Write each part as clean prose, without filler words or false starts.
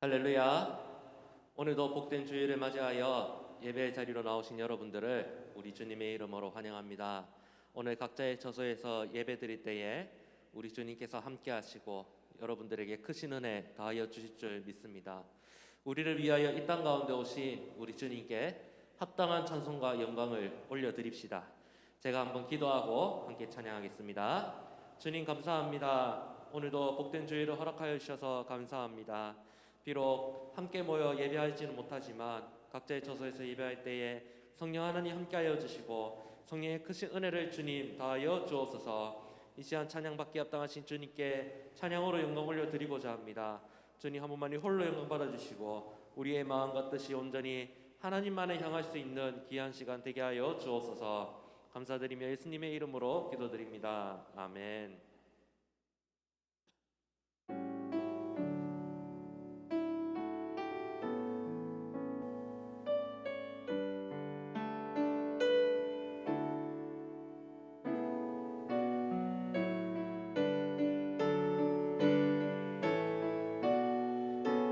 할렐루야. 오늘도 복된 주일을 맞이하여 예배 자리로 나오신 여러분들을 우리 주님의 이름으로 환영합니다. 오늘 각자의 처소에서 예배 드릴 때에 우리 주님께서 함께 하시고 여러분들에게 크신 은혜 더하여 주실 줄 믿습니다. 우리를 위하여 이 땅 가운데 오신 우리 주님께 합당한 찬송과 영광을 올려드립시다. 제가 한번 기도하고 함께 찬양하겠습니다. 주님 감사합니다. 오늘도 복된 주일을 허락하여 주셔서 감사합니다. 비록 함께 모여 예배하지는 못하지만 각자의 처소에서 예배할 때에 성령 하나님 함께하여 주시고 성령의 크신 은혜를 주님 더하여 주옵소서. 이 시간 찬양받기 합당하신 주님께 찬양으로 영광 올려드리고자 합니다. 주님 한 분만이 홀로 영광 받아주시고 우리의 마음과 뜻이 온전히 하나님만을 향할 수 있는 귀한 시간 되게 하여 주옵소서. 감사드리며 예수님의 이름으로 기도드립니다. 아멘.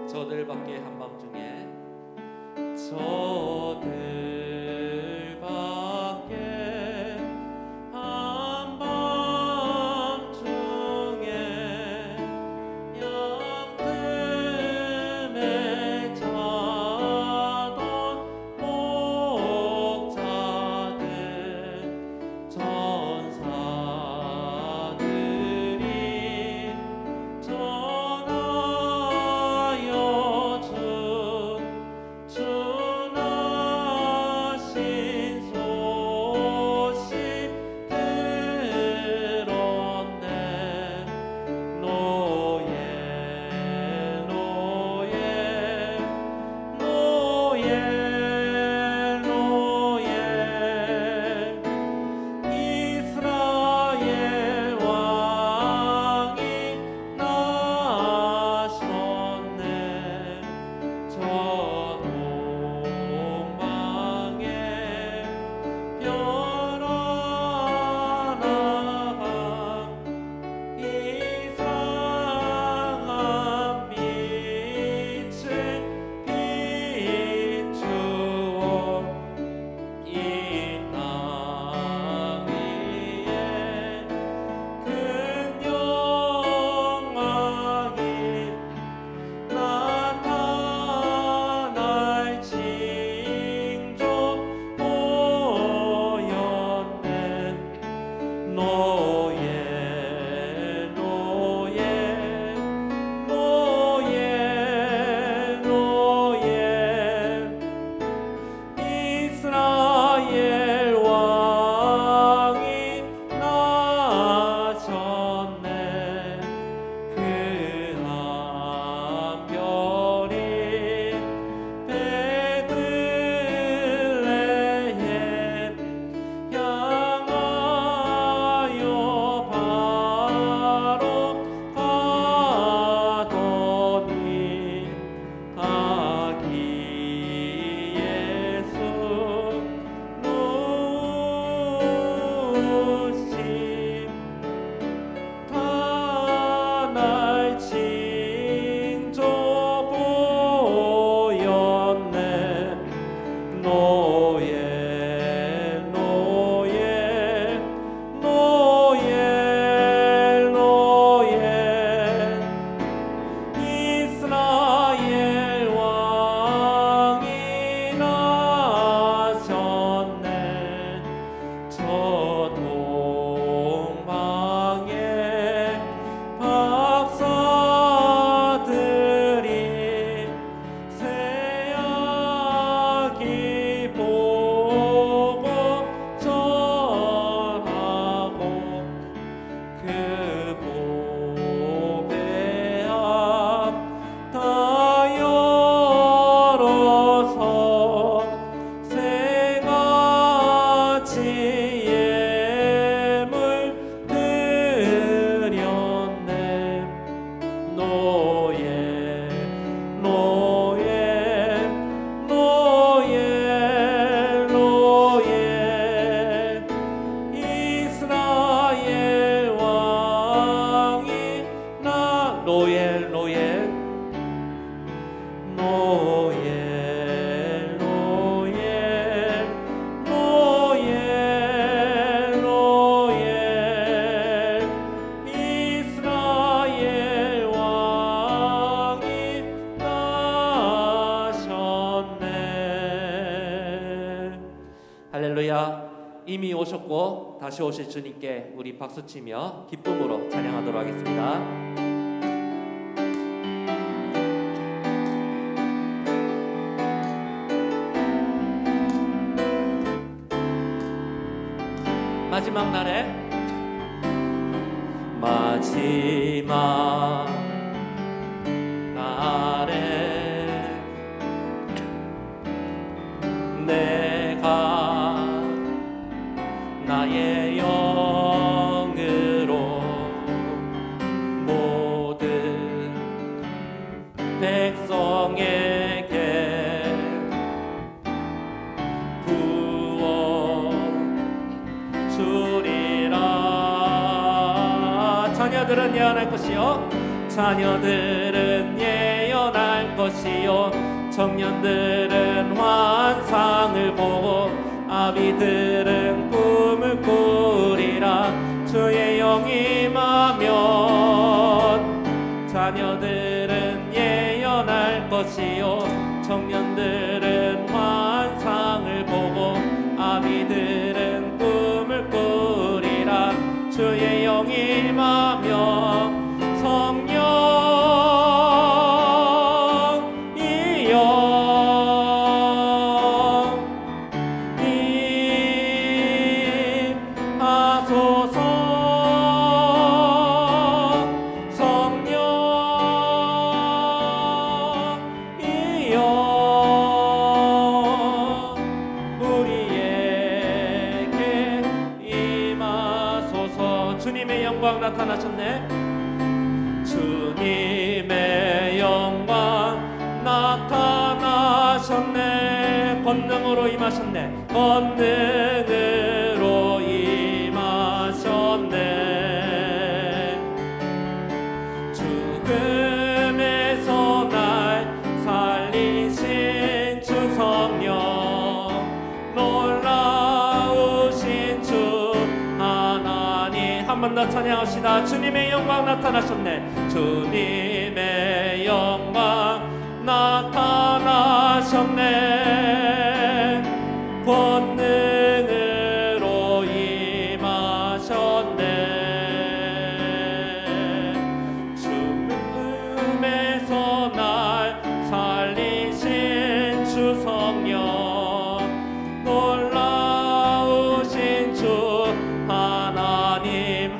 저들 밖에 한밤중에 저들 밖에 한밤중에 양뜸에 자던 목자들 전사들이 전하여 할렐루야. 이미 오셨고 다시 오실 주님께 우리 박수치며 기쁨으로 찬양하도록 하겠습니다. 마지막 날에 마지막 날에 내가 나의 영으로 모든 백성에게 부어 주리라. 자녀들은 예언할 것이요 자녀들은 예언할 것이요 청년들은 환상을 보고 아비들은 꿈을 꾸리라. 주의 영이 임하면 자녀들은 예언할 것이요 청년들은 환상을 보고 아비들은 꿈을 꾸리라. 주의 영이 임하면 주님의 영광 나타나셨네. 주님의 영광 나타나셨네. 권능으로 임하셨네. 권능으로 임하셨네. 죽음에서 날 살리신 주 성령 놀라우신 주 한 번 더 찬양합시다. 주님의 영광 나타나셨네. 주님의 영광 나타나셨네. 권능으로 임하셨네. 죽음에서 날 살리신 주 성령 놀라우신 주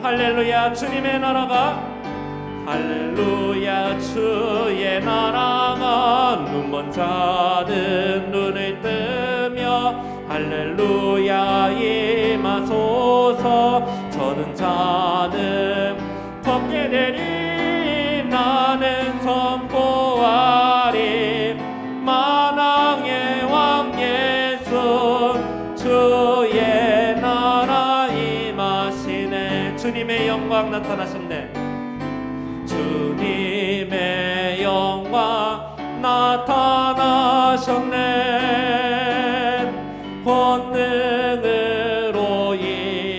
할렐루야. 주님의 나라가 할렐루야. 주의 나라가 눈먼 자는 눈을 뜨며 할렐루야 임하소서. 저는 자는 걷게 되리 나는 선포하리 만왕의 왕 예수 주의 나라 임하시네. 주님의 영광 나타나셨네. 주님의 영광 나타나셨네. 권능으로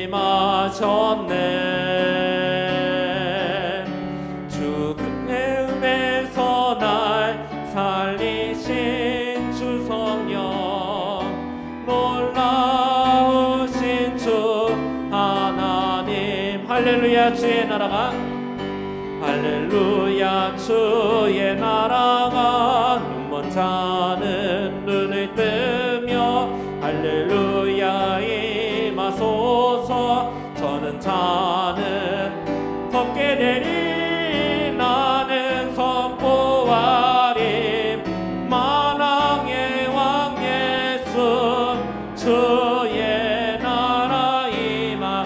임하셨네. 죽음에서 날 살리신 주 성령 놀라우신 주 하나님. 할렐루야. 주의 나라가 할렐루야. 주의 나라가 눈먼 자는 눈을 뜨며 할렐루야 임하소서. 저는 자는 걷게 되리 나는 선포하리 만왕의 왕 예수 주의 나라 임하.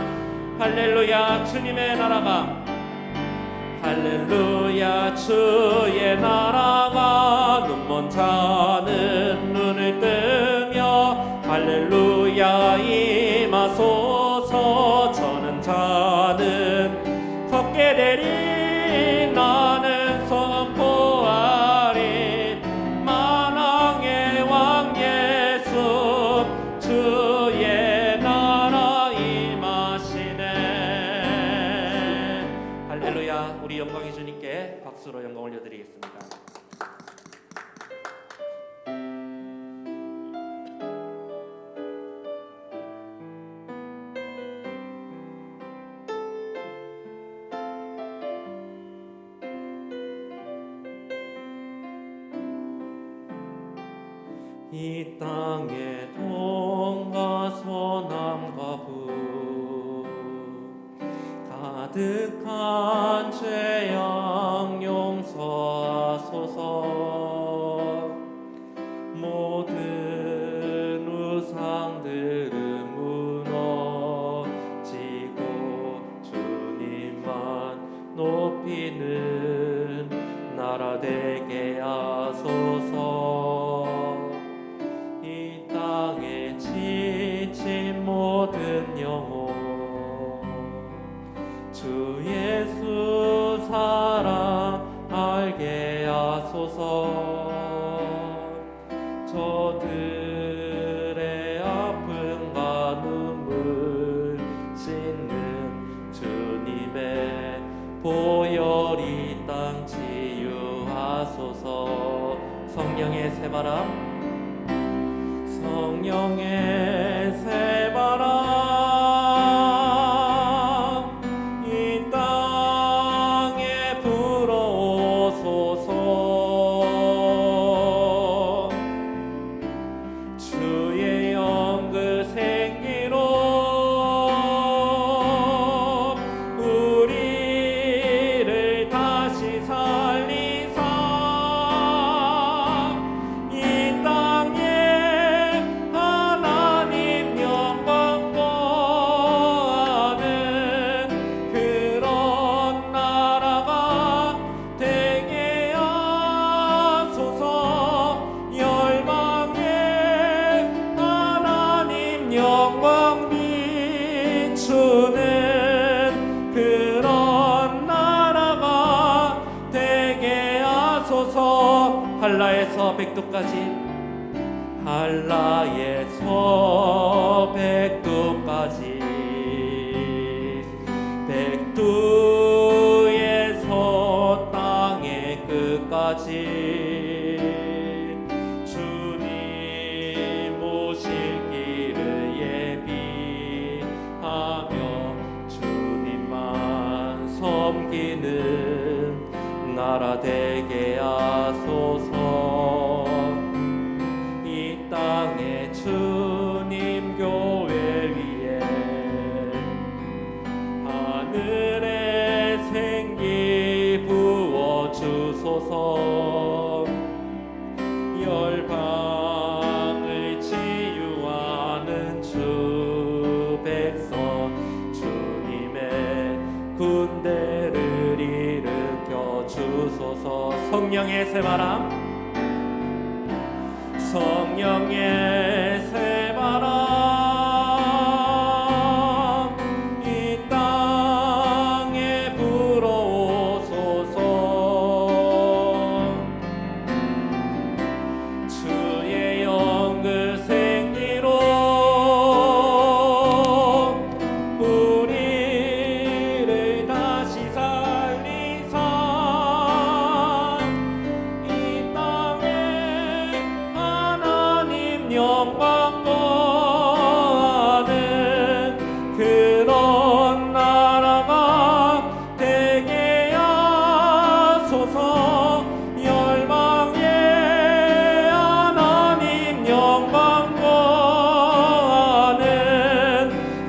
할렐루야. 주님의 나라가 할렐루야. 주의 나라가 눈먼 자는 눈을 뜨며 할렐루야 임하소서. 저는 자는 걷게 되리 나는 선포하리 만왕의 왕 예수 주의 나라 임하시네. 할렐루야. 우리 영광의 주님께 박수로 영광 올려드리겠습니다. 이 땅의 동과 서남과 북 가득한 죄악 용서하소서. 모든 우상들은 무너지고 주님만 높이는 나라 되게 하소서. 이 땅에 지친 모든 영혼 주 예수 사랑 알게 하소서. 저들의 아픔과 눈물 씻는 주님의 보혈이 땅 치유하소서. 성령의 새바람 성령의 새바람 이 땅에 불어오소서. 주의 영 그 생기로 우리를 다시 살리사 이 땅에 하나님 영광 거하는 그런 나라가 되게 하소서. 열방에 하나님 영광 비추는 그런 나라가 되게 하소서. 한라에서 백두까지 한라에서 백두까지 백두에서 땅의 끝까지 주님 오실 길을 예비하며 주님만 섬기는 나라 되게 하소서. 이 땅에 주님 교회 위에 하늘의 생기 부어 주소서. 열방을 치유하는 주 백성 주님의 군대를 일으켜 주소서. 성령의 새바람 성령의 새바람 이 땅에 불어오소서. 주의 영 그 생기로 우리를 다시 살리사 이 땅에 하나님 영광 거하는 그런 나라가 되게 하소서. 열방에 하나님 영광 거하는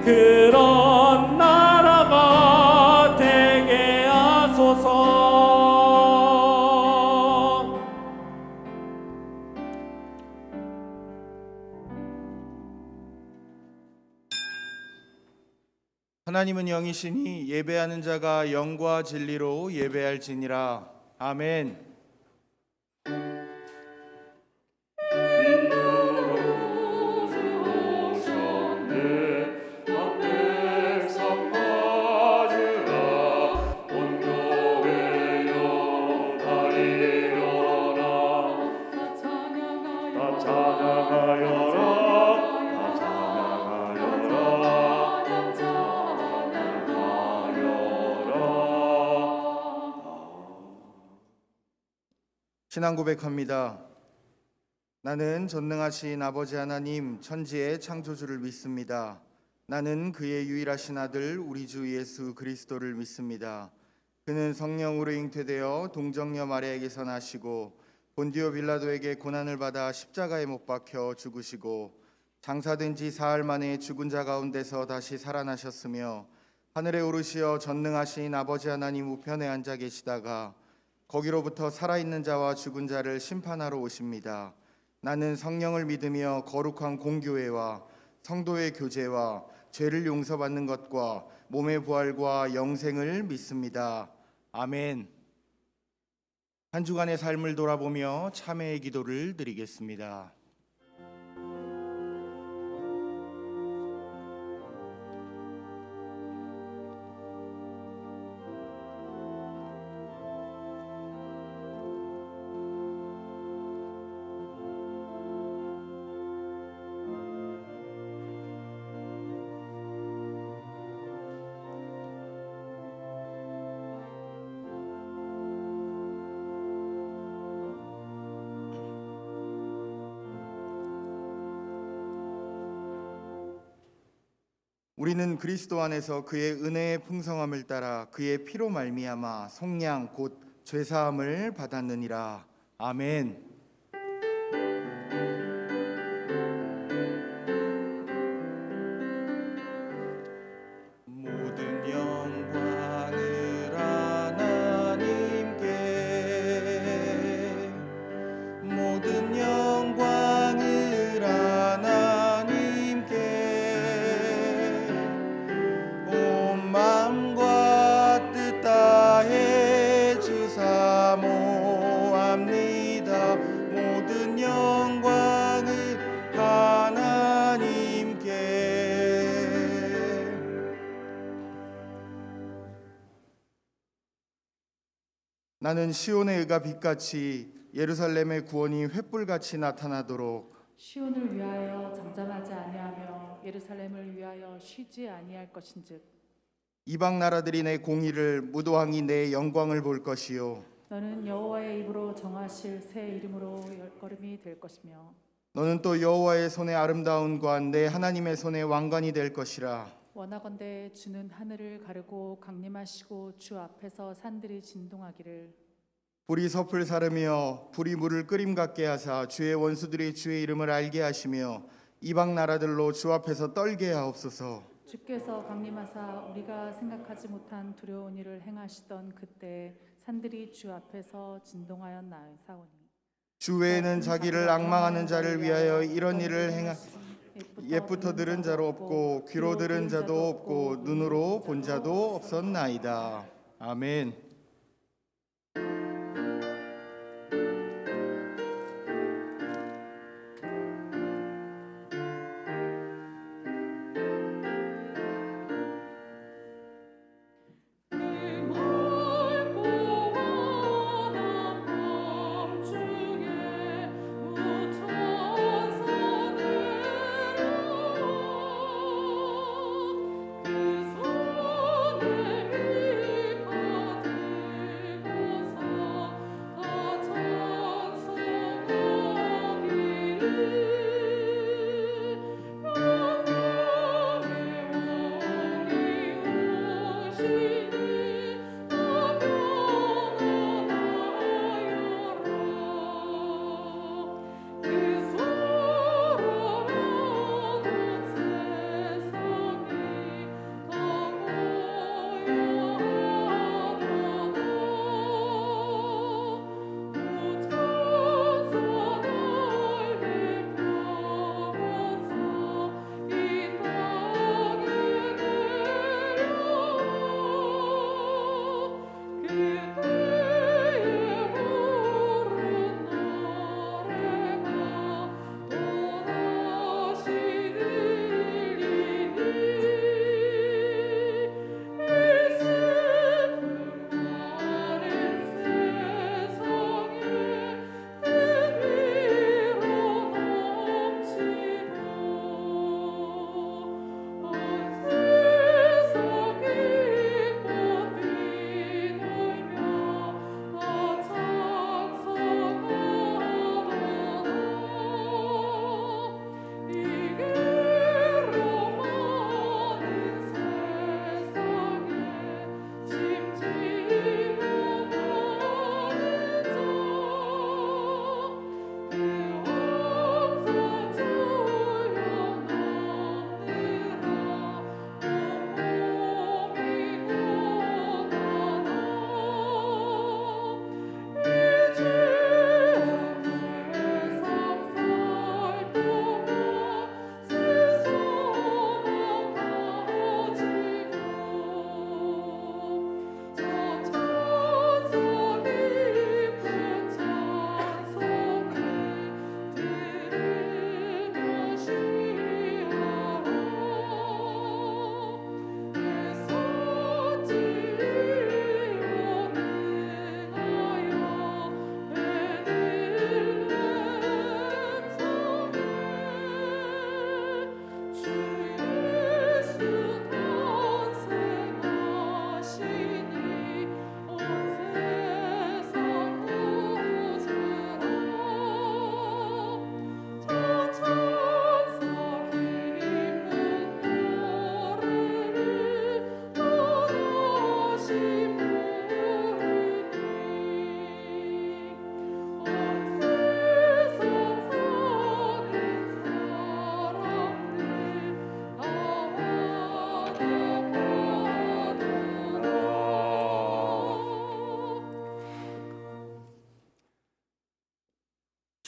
그런 나라가 되게 하소서. 하나님은 영이시니 예배하는 자가 영과 진리로 예배할지니라. 아멘. 신앙 고백합니다. 나는 전능하신 아버지 하나님 천지의 창조주를 믿습니다. 나는 그의 유일하신 아들 우리 주 예수 그리스도를 믿습니다. 그는 성령으로 잉태되어 동정녀 마리아에게서 나시고 본디오 빌라도에게 고난을 받아 십자가에 못 박혀 죽으시고 장사된 지 사흘 만에 죽은 자 가운데서 다시 살아나셨으며 하늘에 오르시어 전능하신 아버지 하나님 우편에 앉아 계시다가 거기로부터 살아있는 자와 죽은 자를 심판하러 오십니다. 나는 성령을 믿으며 거룩한 공교회와 성도의 교제와 죄를 용서받는 것과 몸의 부활과 영생을 믿습니다. 아멘. 한 주간의 삶을 돌아보며 참회의 기도를 드리겠습니다. 우리는 그리스도 안에서 그의 은혜의 풍성함을 따라 그의 피로 말미암아 속량 곧 죄사함을 받았느니라. 아멘. 모든 영광을 하나님께, 모든 영광을 하나님께, 온 마음과 뜻 다해 주사 모합니다. 모든 영광을 하나님께. 나는 시온의 의가 빛같이 예루살렘의 구원이 횃불같이 나타나도록 시온을 위하여 잠잠하지 아니하며 예루살렘을 위하여 쉬지 아니할 것인즉 이방 나라들이 내 공의를 무도왕이 내 영광을 볼 것이요 너는 여호와의 입으로 정하실 새 이름으로 열걸음이 될 것이며 너는 또 여호와의 손의 아름다운 관 내 하나님의 손의 왕관이 될 것이라. 원하건대 주는 하늘을 가르고 강림하시고 주 앞에서 산들이 진동하기를 불이 섭을 사르며 불이 물을 끓임 같게 하사 주의 원수들이 주의 이름을 알게 하시며 이방 나라들로 주 앞에서 떨게 하옵소서. 주께서 강림하사 우리가 생각하지 못한 두려운 일을 행하시던 그때 산들이 주 앞에서 진동하였나이사오니 주 외에는 자기를 앙망하는 자를 위하여 이런 일을 옛부터 들은 자로 없고 귀로 들은 자도 없고 눈으로 본 자도 없었나이다. 아멘.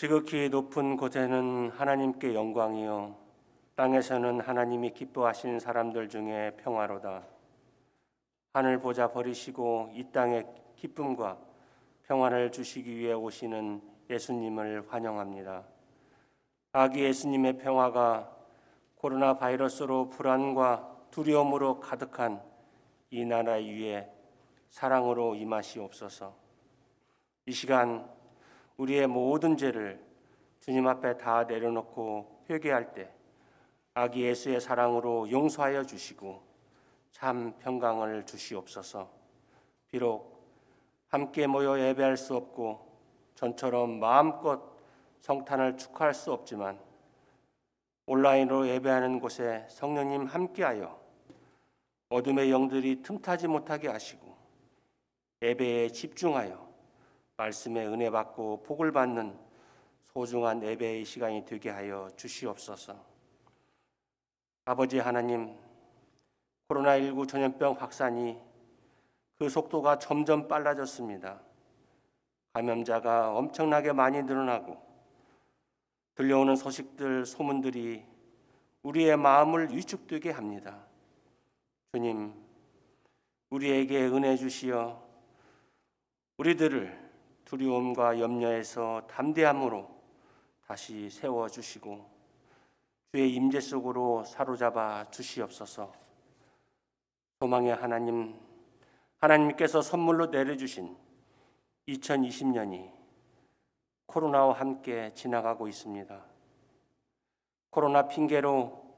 지극히 높은 곳에는 하나님께 영광이요 땅에서는 하나님이 기뻐하신 사람들 중에 평화로다. 하늘 보좌 버리시고 이 땅에 기쁨과 평화를 주시기 위해 오시는 예수님을 환영합니다. 아기 예수님의 평화가 코로나 바이러스로 불안과 두려움으로 가득한 이 나라 위에 사랑으로 임하시옵소서. 이 시간 우리의 모든 죄를 주님 앞에 다 내려놓고 회개할 때 아기 예수의 사랑으로 용서하여 주시고 참 평강을 주시옵소서. 비록 함께 모여 예배할 수 없고 전처럼 마음껏 성탄을 축하할 수 없지만 온라인으로 예배하는 곳에 성령님 함께하여 어둠의 영들이 틈타지 못하게 하시고 예배에 집중하여 말씀의 은혜 받고 복을 받는 소중한 예배의 시간이 되게 하여 주시옵소서. 아버지 하나님, 코로나19 전염병 확산이 그 속도가 점점 빨라졌습니다. 감염자가 엄청나게 많이 늘어나고 들려오는 소식들, 소문들이 우리의 마음을 위축되게 합니다. 주님, 우리에게 은혜 주시어 우리들을 두려움과 염려에서 담대함으로 다시 세워주시고 주의 임재 속으로 사로잡아 주시옵소서. 소망의 하나님, 하나님께서 선물로 내려주신 2020년이 코로나와 함께 지나가고 있습니다. 코로나 핑계로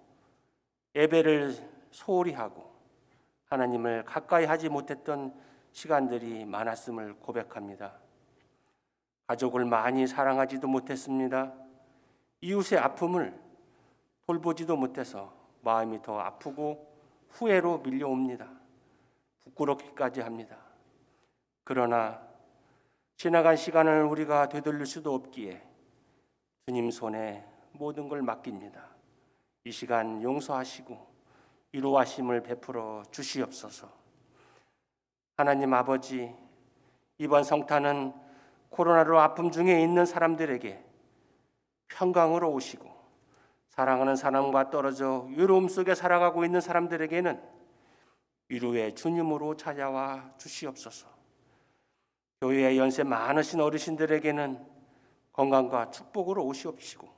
예배를 소홀히 하고 하나님을 가까이 하지 못했던 시간들이 많았음을 고백합니다. 가족을 많이 사랑하지도 못했습니다. 이웃의 아픔을 돌보지도 못해서 마음이 더 아프고 후회로 밀려옵니다. 부끄럽기까지 합니다. 그러나 지나간 시간을 우리가 되돌릴 수도 없기에 주님 손에 모든 걸 맡깁니다. 이 시간 용서하시고 위로하심을 베풀어 주시옵소서. 하나님 아버지, 이번 성탄은 코로나로 아픔 중에 있는 사람들에게 평강으로 오시고 사랑하는 사람과 떨어져 외로움 속에 살아가고 있는 사람들에게는 위로의 주님으로 찾아와 주시옵소서. 교회에 연세 많으신 어르신들에게는 건강과 축복으로 오시옵시고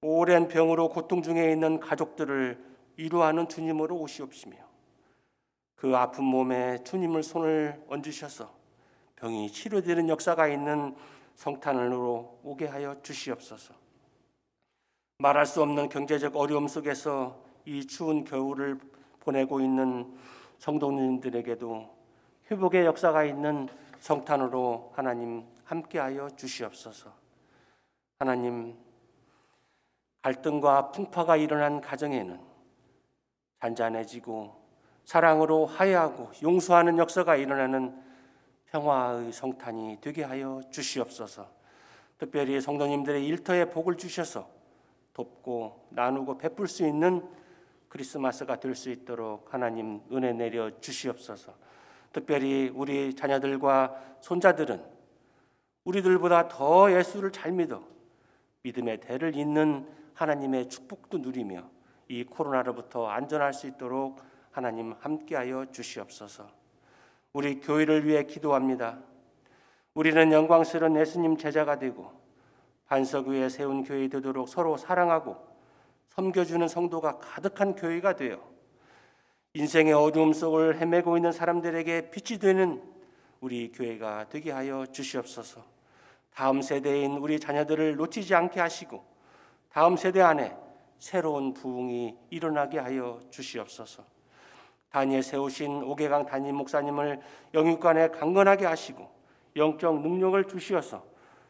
오랜 병으로 고통 중에 있는 가족들을 위로하는 주님으로 오시옵시며 그 아픈 몸에 주님을 손을 얹으셔서 병이 치료되는 역사가 있는 성탄으로 오게 하여 주시옵소서. 말할 수 없는 경제적 어려움 속에서 이 추운 겨울을 보내고 있는 성도님들에게도 회복의 역사가 있는 성탄으로 하나님 함께하여 주시옵소서. 하나님, 갈등과 풍파가 일어난 가정에는 잔잔해지고 사랑으로 화해하고 용서하는 역사가 일어나는 평화의 성탄이 되게 하여 주시옵소서. 특별히 성도님들의 일터에 복을 주셔서 돕고 나누고 베풀 수 있는 크리스마스가 될 수 있도록 하나님 은혜 내려 주시옵소서. 특별히 우리 자녀들과 손자들은 우리들보다 더 예수를 잘 믿어 믿음의 대를 잇는 하나님의 축복도 누리며 이 코로나로부터 안전할 수 있도록 하나님 함께하여 주시옵소서. 우리 교회를 위해 기도합니다. 우리는 영광스러운 예수님 제자가 되고 반석 위에 세운 교회 되도록 서로 사랑하고 섬겨주는 성도가 가득한 교회가 되어 인생의 어두움 속을 헤매고 있는 사람들에게 빛이 되는 우리 교회가 되게 하여 주시옵소서. 다음 세대인 우리 자녀들을 놓치지 않게 하시고 다음 세대 안에 새로운 부흥이 일어나게 하여 주시옵소서. 단위에 세우신 오계강 담임 목사님을 영육간에 강건하게 하시고 영적 능력을 주시어서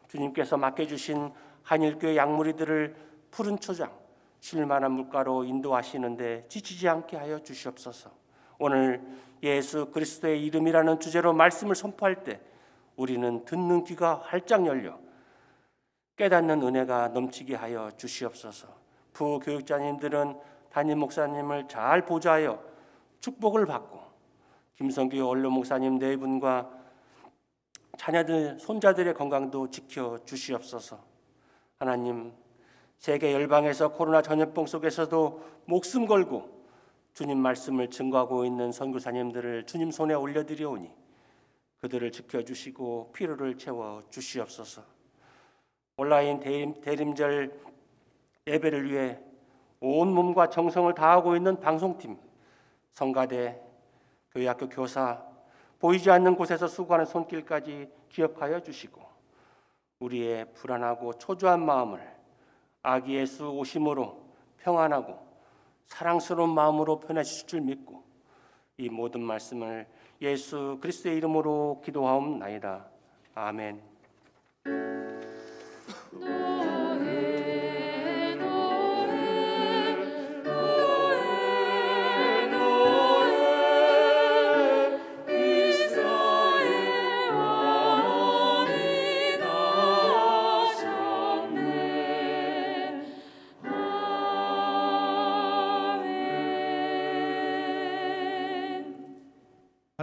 주님께서 맡겨주신 한일교회 양무리들을 푸른 초장 쉴만한 물가로 인도하시는데 지치지 않게 하여 주시옵소서. 오늘 예수 그리스도의 이름이라는 주제로 말씀을 선포할 때 우리는 듣는 귀가 활짝 열려 깨닫는 은혜가 넘치게 하여 주시옵소서. 부교육자님들은 담임 목사님을 잘 보좌하여 축복을 받고 김성규 원로 목사님 네 분과 자녀들 손자들의 건강도 지켜 주시옵소서. 하나님, 세계 열방에서 코로나 전염병 속에서도 목숨 걸고 주님 말씀을 증거하고 있는 선교사님들을 주님 손에 올려드리오니 그들을 지켜주시고 필요를 채워 주시옵소서. 온라인 대림절 예배를 위해 온 몸과 정성을 다하고 있는 방송팀, 성가대, 교회학교 교사, 보이지 않는 곳에서 수고하는 손길까지 기억하여 주시고 우리의 불안하고 초조한 마음을 아기 예수 오심으로 평안하고 사랑스러운 마음으로 변화시킬 줄 믿고 이 모든 말씀을 예수 그리스도의 이름으로 기도하옵나이다. 아멘.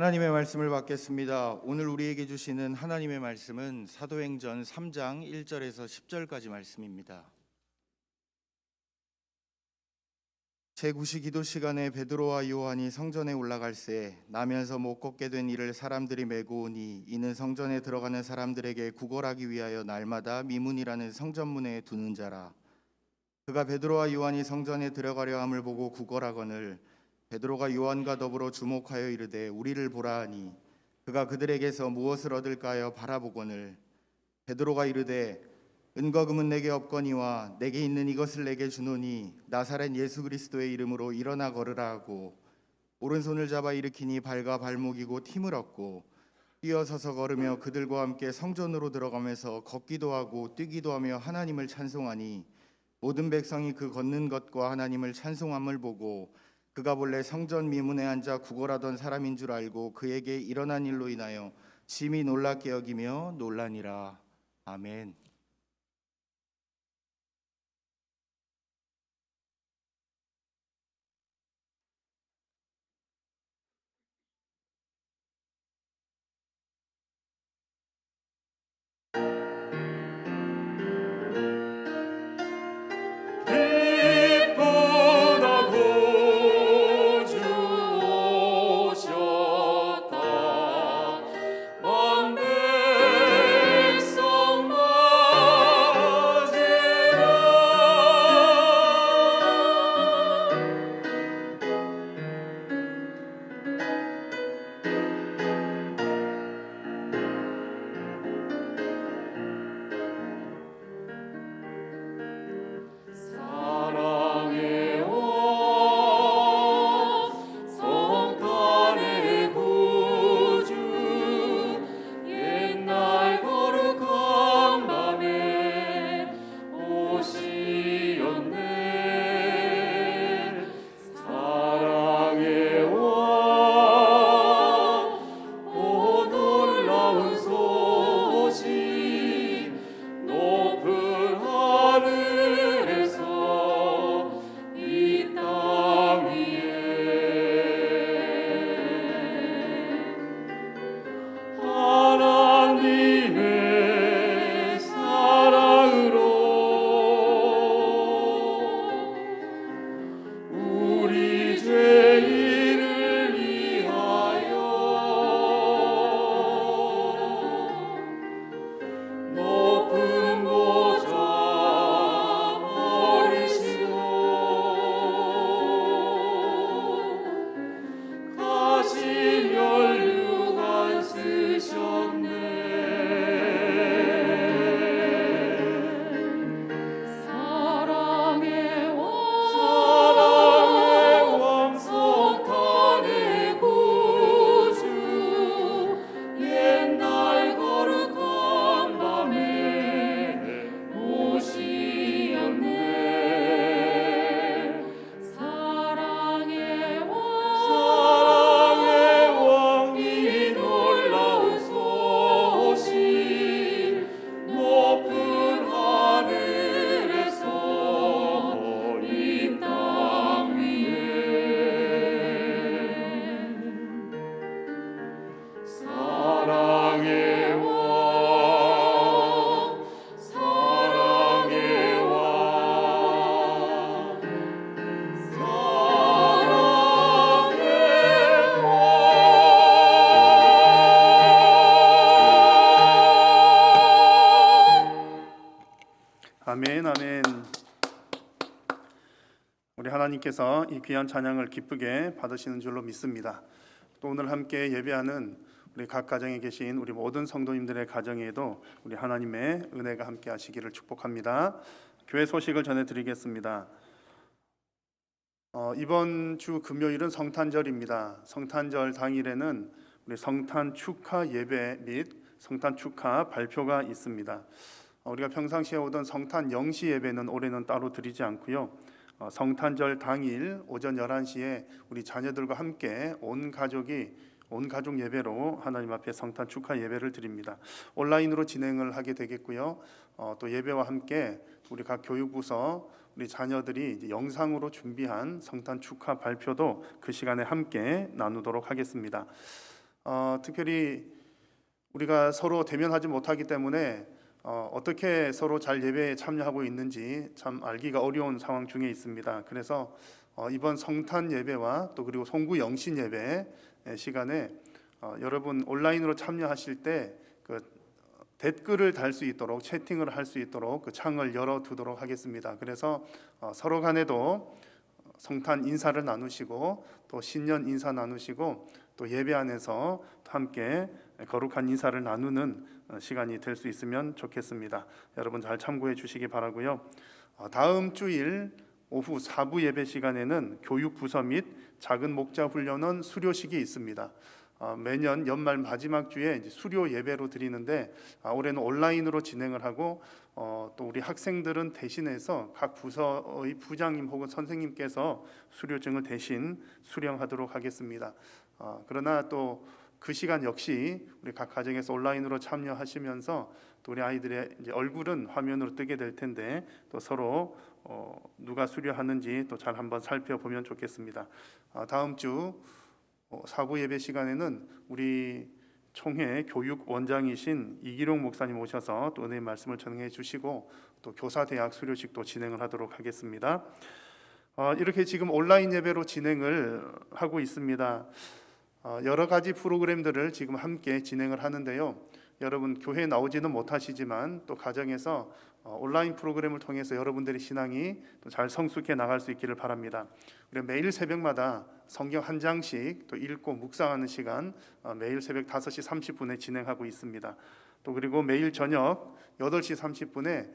하나님의 말씀을 받겠습니다. 오늘 우리에게 주시는 하나님의 말씀은 사도행전 3장 1절에서 10절까지 말씀입니다. 제9시 기도 시간에 베드로와 요한이 성전에 올라갈새 나면서 못 걷게 된 이를 사람들이 메고 오니 이는 성전에 들어가는 사람들에게 구걸하기 위하여 날마다 미문이라는 성전문에 두는 자라. 그가 베드로와 요한이 성전에 들어가려 함을 보고 구걸하거늘 베드로가 요한과 더불어 주목하여 이르되 우리를 보라 하니 그가 그들에게서 무엇을 얻을까 하여 바라보거늘 베드로가 이르되 은거금은 내게 없거니와 내게 있는 이것을 내게 주노니 나사렛 예수 그리스도의 이름으로 일어나 걸으라 하고 오른손을 잡아 일으키니 발과 발목이고 힘을 얻고 뛰어서서 걸으며 그들과 함께 성전으로 들어가면서 걷기도 하고 뛰기도 하며 하나님을 찬송하니 모든 백성이 그 걷는 것과 하나님을 찬송함을 보고 그가 본래 성전 미문에 앉아 구걸하던 사람인 줄 알고 그에게 일어난 일로 인하여 심히 놀랍게 여기며 놀라니라. 아멘. 오셨다. 먼 백성만 하나님께서 이 귀한 찬양을 기쁘게 받으시는 줄로 믿습니다. 또 오늘 함께 예배하는 우리 각 가정에 계신 우리 모든 성도님들의 가정에도 우리 하나님의 은혜가 함께 하시기를 축복합니다. 교회 소식을 전해드리겠습니다. 이번 주 금요일은 성탄절입니다. 성탄절 당일에는 우리 성탄 축하 예배 및 성탄 축하 발표가 있습니다. 우리가 평상시에 오던 성탄 영시 예배는 올해는 따로 드리지 않고요. 성탄절 당일 오전 11시에 우리 자녀들과 함께 온 가족 예배로 하나님 앞에 성탄 축하 예배를 드립니다. 온라인으로 진행을 하게 되겠고요. 또 예배와 함께 우리 각 교육부서 우리 자녀들이 이제 영상으로 준비한 성탄 축하 발표도 그 시간에 함께 나누도록 하겠습니다. 특별히 우리가 서로 대면하지 못하기 때문에 어떻게 서로 잘 예배에 참여하고 있는지 참 알기가 어려운 상황 중에 있습니다. 그래서 이번 성탄 예배와 또 그리고 송구 영신 예배 시간에 여러분 온라인으로 참여하실 때 그 댓글을 달 수 있도록 채팅을 할 수 있도록 그 창을 열어두도록 하겠습니다. 그래서 서로 간에도 성탄 인사를 나누시고 또 신년 인사 나누시고 또 예배 안에서 함께 거룩한 인사를 나누는 시간이 될 수 있으면 좋겠습니다. 여러분 잘 참고해 주시기 바라고요. 다음 주일 오후 4부 예배 시간에는 교육부서 및 작은 목자 훈련원 수료식이 있습니다. 매년 연말 마지막 주에 이제 수료 예배로 드리는데 올해는 온라인으로 진행을 하고 또 우리 학생들은 대신해서 각 부서의 부장님 혹은 선생님께서 수료증을 대신 수령하도록 하겠습니다. 그러나 또 그 시간 역시 우리 각 가정에서 온라인으로 참여하시면서 또 우리 아이들의 이제 얼굴은 화면으로 뜨게 될 텐데 또 서로 누가 수료하는지 또 잘 한번 살펴보면 좋겠습니다. 다음 주 4부 예배 시간에는 우리 총회 교육 원장이신 이기룡 목사님 오셔서 또 은혜의 말씀을 전해 주시고 또 교사대학 수료식도 진행을 하도록 하겠습니다. 이렇게 지금 온라인 예배로 진행을 하고 있습니다. 여러 가지 프로그램들을 지금 함께 진행을 하는데요. 여러분 교회에 나오지는 못하시지만 또 가정에서 온라인 프로그램을 통해서 여러분들의 신앙이 또 잘 성숙해 나갈 수 있기를 바랍니다. 우리 매일 새벽마다 성경 한 장씩 또 읽고 묵상하는 시간 매일 새벽 5시 30분에 진행하고 있습니다. 또 그리고 매일 저녁 8시 30분에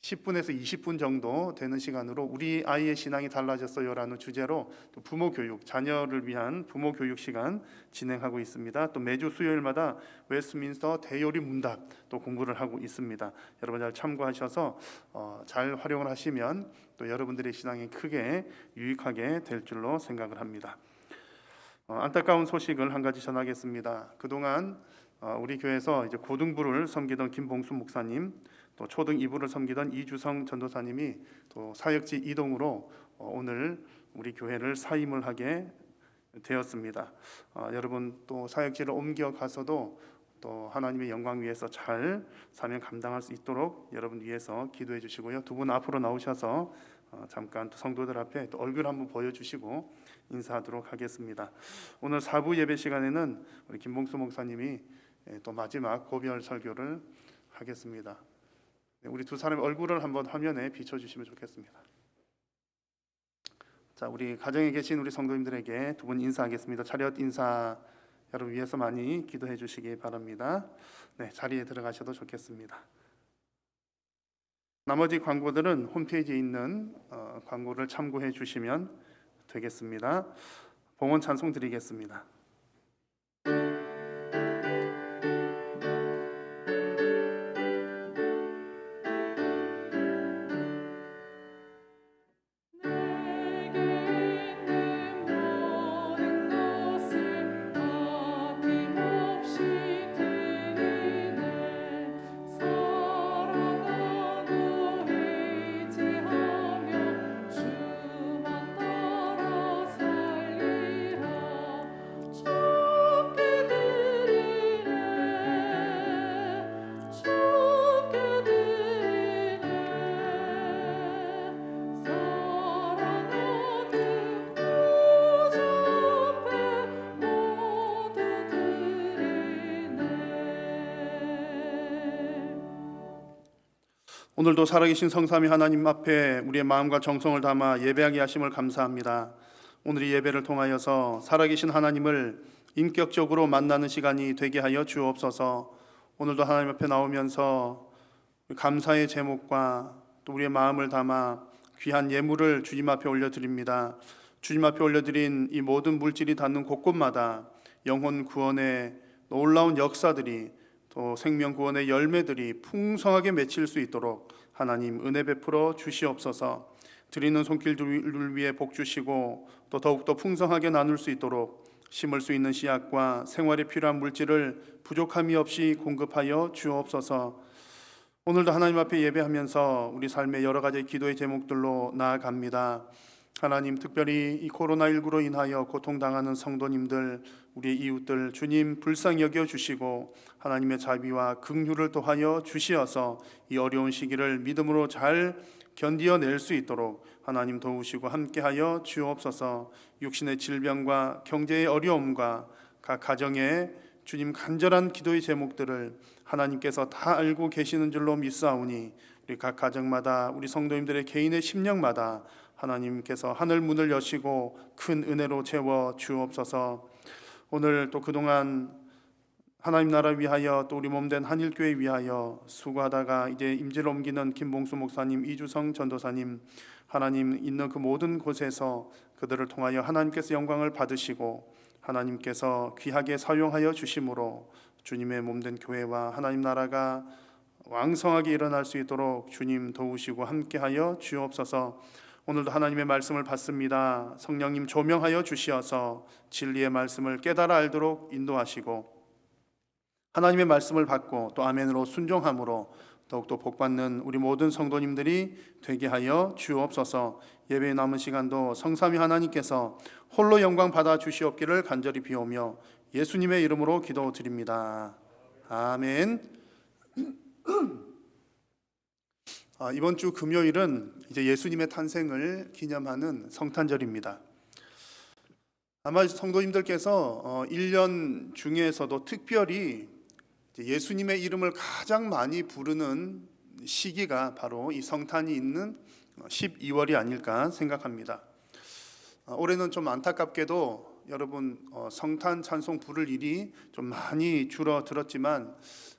10분에서 20분 정도 되는 시간으로 우리 아이의 신앙이 달라졌어요라는 주제로 또 부모 교육, 자녀를 위한 부모 교육 시간 진행하고 있습니다. 또 매주 수요일마다 웨스트민스터 대요리 문답 또 공부를 하고 있습니다. 여러분 잘 참고하셔서 잘 활용을 하시면 또 여러분들의 신앙이 크게 유익하게 될 줄로 생각을 합니다. 안타까운 소식을 한 가지 전하겠습니다. 그동안 우리 교회에서 이제 고등부를 섬기던 김봉수 목사님, 또 초등 2부를 섬기던 이주성 전도사님이 또 사역지 이동으로 오늘 우리 교회를 사임을 하게 되었습니다. 여러분 또 사역지를 옮겨가서도 또 하나님의 영광 위해서 잘 사명 감당할 수 있도록 여러분 위해서 기도해 주시고요. 두 분 앞으로 나오셔서 잠깐 또 성도들 앞에 또 얼굴 한번 보여주시고 인사하도록 하겠습니다. 오늘 4부 예배 시간에는 우리 김봉수 목사님이 또 마지막 고별 설교를 하겠습니다. 우리 두 사람의 얼굴을 한번 화면에 비춰주시면 좋겠습니다. 자, 우리 가정에 계신 우리 성도님들에게 두 분 인사하겠습니다. 차렷 인사 여러분 위해서 많이 기도해 주시기 바랍니다. 네, 자리에 들어가셔도 좋겠습니다. 나머지 광고들은 홈페이지에 있는 광고를 참고해 주시면 되겠습니다. 봉헌 찬송 드리겠습니다. 오늘도 살아계신 성삼위 하나님 앞에 우리의 마음과 정성을 담아 예배하게 하심을 감사합니다. 오늘 이 예배를 통하여서 살아계신 하나님을 인격적으로 만나는 시간이 되게 하여 주옵소서. 오늘도 하나님 앞에 나오면서 감사의 제목과 또 우리의 마음을 담아 귀한 예물을 주님 앞에 올려드립니다. 주님 앞에 올려드린 이 모든 물질이 닿는 곳곳마다 영혼 구원의 놀라운 역사들이 또 생명 구원의 열매들이 풍성하게 맺힐 수 있도록 하나님 은혜 베풀어 주시옵소서. 드리는 손길들을 위해 복 주시고 또 더욱더 풍성하게 나눌 수 있도록 심을 수 있는 씨앗과 생활에 필요한 물질을 부족함이 없이 공급하여 주옵소서. 오늘도 하나님 앞에 예배하면서 우리 삶의 여러 가지 기도의 제목들로 나아갑니다. 하나님, 특별히 이 코로나19로 인하여 고통당하는 성도님들, 우리의 이웃들 주님 불쌍히 여겨주시고 하나님의 자비와 긍휼을 더하여 주시어서 이 어려운 시기를 믿음으로 잘 견디어낼 수 있도록 하나님 도우시고 함께하여 주옵소서. 육신의 질병과 경제의 어려움과 각 가정의 주님 간절한 기도의 제목들을 하나님께서 다 알고 계시는 줄로 믿사오니 우리 각 가정마다 우리 성도님들의 개인의 심령마다 하나님께서 하늘 문을 여시고 큰 은혜로 채워 주옵소서. 오늘 또 그동안 하나님 나라 위하여 또 우리 몸된 한일교회 위하여 수고하다가 이제 임지를 옮기는 김봉수 목사님, 이주성 전도사님, 하나님 있는 그 모든 곳에서 그들을 통하여 하나님께서 영광을 받으시고 하나님께서 귀하게 사용하여 주심으로 주님의 몸된 교회와 하나님 나라가 왕성하게 일어날 수 있도록 주님 도우시고 함께하여 주옵소서. 오늘도 하나님의 말씀을 받습니다. 성령님 조명하여 주시어서 진리의 말씀을 깨달아 알도록 인도하시고 하나님의 말씀을 받고 또 아멘으로 순종함으로 더욱더 복받는 우리 모든 성도님들이 되게 하여 주옵소서. 예배에 남은 시간도 성삼위 하나님께서 홀로 영광 받아 주시옵기를 간절히 비오며 예수님의 이름으로 기도드립니다. 아멘. 이번 주 금요일은 이제 예수님의 탄생을 기념하는 성탄절입니다. 아마 성도님들께서 1년 중에서도 특별히 예수님의 이름을 가장 많이 부르는 시기가 바로 이 성탄이 있는 12월이 아닐까 생각합니다. 올해는 좀 안타깝게도 여러분 성탄 찬송 부를 일이 좀 많이 줄어들었지만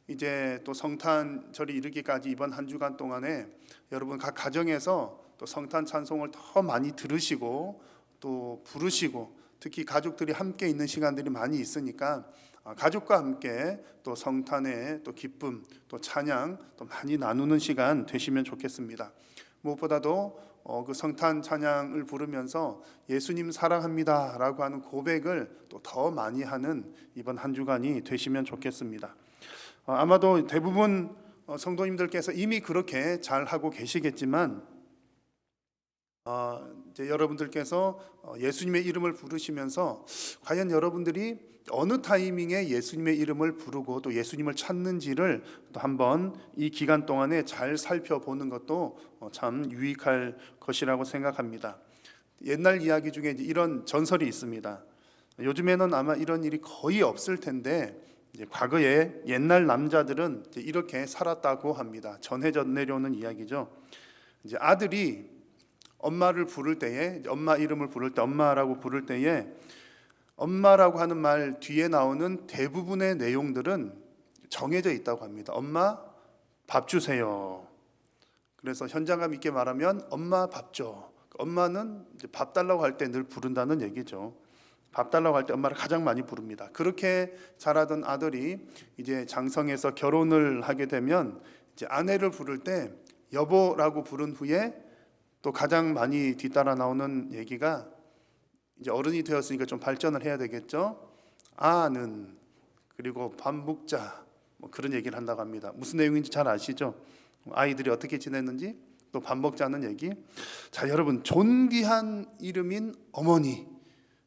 이제 또 성탄절이 이르기까지 이번 한 주간 동안에 여러분 각 가정에서 또 성탄 찬송을 더 많이 들으시고 또 부르시고 특히 가족들이 함께 있는 시간들이 많이 있으니까 가족과 함께 또 성탄의 또 기쁨 또 찬양 또 많이 나누는 시간 되시면 좋겠습니다. 무엇보다도 그 성탄 찬양을 부르면서 예수님 사랑합니다라고 하는 고백을 또 더 많이 하는 이번 한 주간이 되시면 좋겠습니다. 아마도 대부분 성도님들께서 이미 그렇게 잘 하고 계시겠지만 이제 여러분들께서 예수님의 이름을 부르시면서 과연 여러분들이 어느 타이밍에 예수님의 이름을 부르고 또 예수님을 찾는지를 또 한번 이 기간 동안에 잘 살펴보는 것도 참 유익할 것이라고 생각합니다. 옛날 이야기 중에 이런 전설이 있습니다. 요즘에는 아마 이런 일이 거의 없을 텐데 이제 과거에 옛날 남자들은 이제 이렇게 살았다고 합니다. 전해져 내려오는 이야기죠. 이제 아들이 엄마를 부를 때에 엄마 이름을 부를 때 엄마라고 부를 때에 엄마라고 하는 말 뒤에 나오는 대부분의 내용들은 정해져 있다고 합니다. 엄마 밥 주세요. 그래서 현장감 있게 말하면 엄마 밥 줘. 엄마는 이제 밥 달라고 할 때 늘 부른다는 얘기죠. 밥 달라고 할 때 엄마를 가장 많이 부릅니다. 그렇게 자라던 아들이 이제 장성해서 결혼을 하게 되면 이제 아내를 부를 때 여보라고 부른 후에 또 가장 많이 뒤따라 나오는 얘기가 이제 어른이 되었으니까 좀 발전을 해야 되겠죠. 아는 그리고 밥 먹자 뭐 그런 얘기를 한다고 합니다. 무슨 내용인지 잘 아시죠? 아이들이 어떻게 지냈는지 또 밥 먹자는 얘기. 자, 여러분 존귀한 이름인 어머니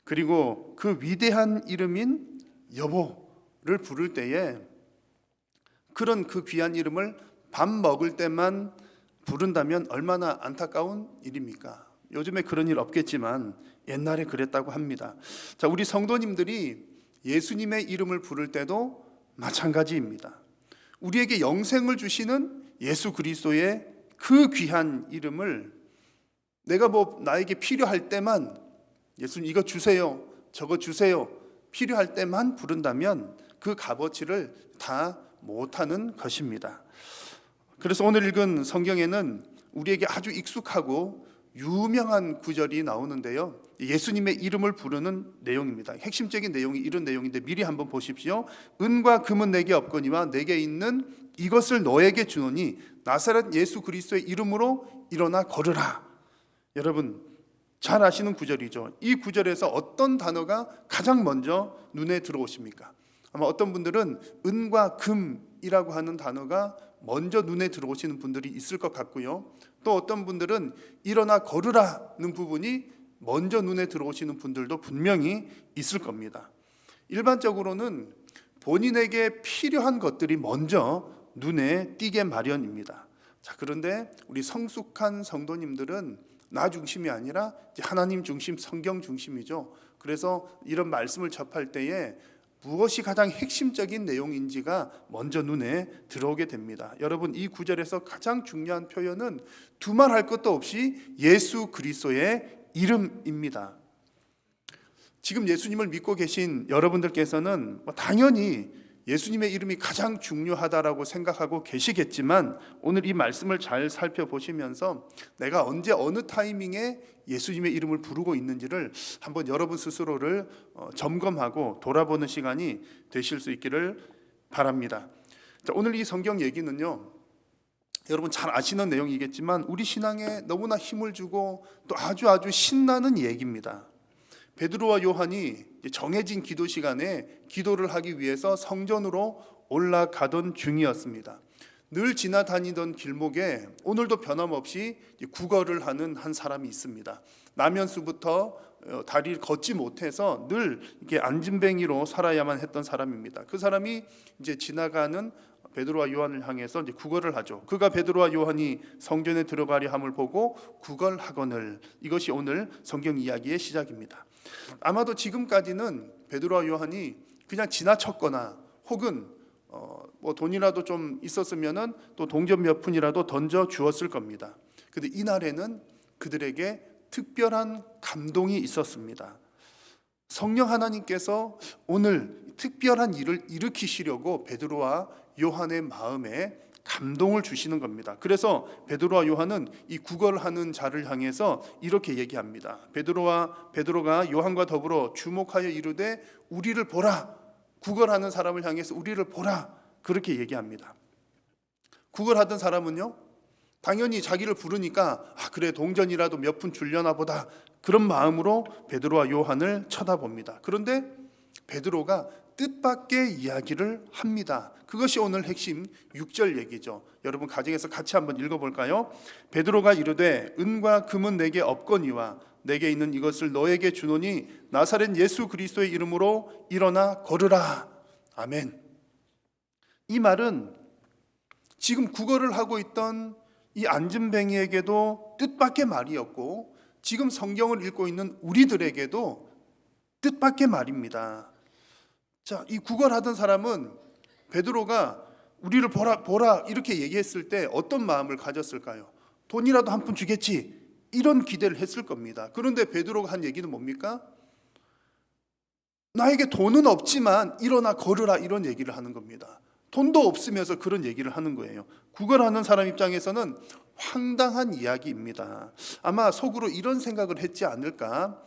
그리고 그 위대한 이름인 여보를 부를 때에 그런 그 귀한 이름을 밥 먹을 때만 부른다면 얼마나 안타까운 일입니까? 요즘에 그런 일 없겠지만 옛날에 그랬다고 합니다. 자, 우리 성도님들이 예수님의 이름을 부를 때도 마찬가지입니다. 우리에게 영생을 주시는 예수 그리스도의 그 귀한 이름을 내가 나에게 필요할 때만 예수님 이거 주세요, 저거 주세요, 필요할 때만 부른다면 그 값어치를 다 못하는 것입니다. 그래서 오늘 읽은 성경에는 우리에게 아주 익숙하고 유명한 구절이 나오는데요, 예수님의 이름을 부르는 내용입니다. 핵심적인 내용이 이런 내용인데 미리 한번 보십시오. 은과 금은 내게 없거니와 내게 있는 이것을 너에게 주노니 나사렛 예수 그리스도의 이름으로 일어나 걸으라. 여러분 잘 아시는 구절이죠. 이 구절에서 어떤 단어가 가장 먼저 눈에 들어오십니까? 아마 어떤 분들은 은과 금이라고 하는 단어가 먼저 눈에 들어오시는 분들이 있을 것 같고요. 또 어떤 분들은 일어나 걸으라는 부분이 먼저 눈에 들어오시는 분들도 분명히 있을 겁니다. 일반적으로는 본인에게 필요한 것들이 먼저 눈에 띄게 마련입니다. 자, 그런데 우리 성숙한 성도님들은 나 중심이 아니라 하나님 중심, 성경 중심이죠. 그래서 이런 말씀을 접할 때에 무엇이 가장 핵심적인 내용인지가 먼저 눈에 들어오게 됩니다. 여러분 이 구절에서 가장 중요한 표현은 두말할 것도 없이 예수 그리스도의 이름입니다. 지금 예수님을 믿고 계신 여러분들께서는 당연히 예수님의 이름이 가장 중요하다라고 생각하고 계시겠지만 오늘 이 말씀을 잘 살펴보시면서 내가 언제 어느 타이밍에 예수님의 이름을 부르고 있는지를 한번 여러분 스스로를 점검하고 돌아보는 시간이 되실 수 있기를 바랍니다. 자, 오늘 이 성경 얘기는요, 여러분 잘 아시는 내용이겠지만 우리 신앙에 너무나 힘을 주고 또 아주 신나는 얘기입니다. 베드로와 요한이 정해진 기도 시간에 기도를 하기 위해서 성전으로 올라가던 중이었습니다. 늘 지나다니던 길목에 오늘도 변함없이 구걸을 하는 한 사람이 있습니다. 나면수부터 다리를 걷지 못해서 늘 이렇게 앉은뱅이로 살아야만 했던 사람입니다. 그 사람이 이제 지나가는 베드로와 요한을 향해서 이제 구걸을 하죠. 그가 베드로와 요한이 성전에 들어가려 함을 보고 구걸하거늘. 이것이 오늘 성경 이야기의 시작입니다. 아마도 지금까지는 베드로와 요한이 그냥 지나쳤거나 혹은 돈이라도 좀 있었으면은 또 동전 몇 푼이라도 던져 주었을 겁니다. 근데 이날에는 그들에게 특별한 감동이 있었습니다. 성령 하나님께서 오늘 특별한 일을 일으키시려고 베드로와 요한의 마음에 감동을 주시는 겁니다. 그래서 베드로와 요한은 이 구걸하는 자를 향해서 이렇게 얘기합니다. 베드로가 요한과 더불어 주목하여 이르되 우리를 보라. 구걸하는 사람을 향해서 우리를 보라. 그렇게 얘기합니다. 구걸하던 사람은요, 당연히 자기를 부르니까 그래 동전이라도 몇 푼 줄려나 보다, 그런 마음으로 베드로와 요한을 쳐다봅니다. 그런데 베드로가 뜻밖의 이야기를 합니다. 그것이 오늘 핵심 6절 얘기죠. 여러분 가정에서 같이 한번 읽어볼까요? 베드로가 이르되 은과 금은 내게 없거니와 내게 있는 이것을 너에게 주노니 나사렛 예수 그리스도의 이름으로 일어나 걸으라. 아멘. 이 말은 지금 구걸을 하고 있던 이 앉은뱅이에게도 뜻밖의 말이었고 지금 성경을 읽고 있는 우리들에게도 뜻밖의 말입니다. 자, 이 구걸하던 사람은 베드로가 우리를 보라 이렇게 얘기했을 때 어떤 마음을 가졌을까요? 돈이라도 한 푼 주겠지, 이런 기대를 했을 겁니다. 그런데 베드로가 한 얘기는 뭡니까? 나에게 돈은 없지만 일어나 걸으라, 이런 얘기를 하는 겁니다. 돈도 없으면서 그런 얘기를 하는 거예요. 구걸하는 사람 입장에서는 황당한 이야기입니다. 아마 속으로 이런 생각을 했지 않을까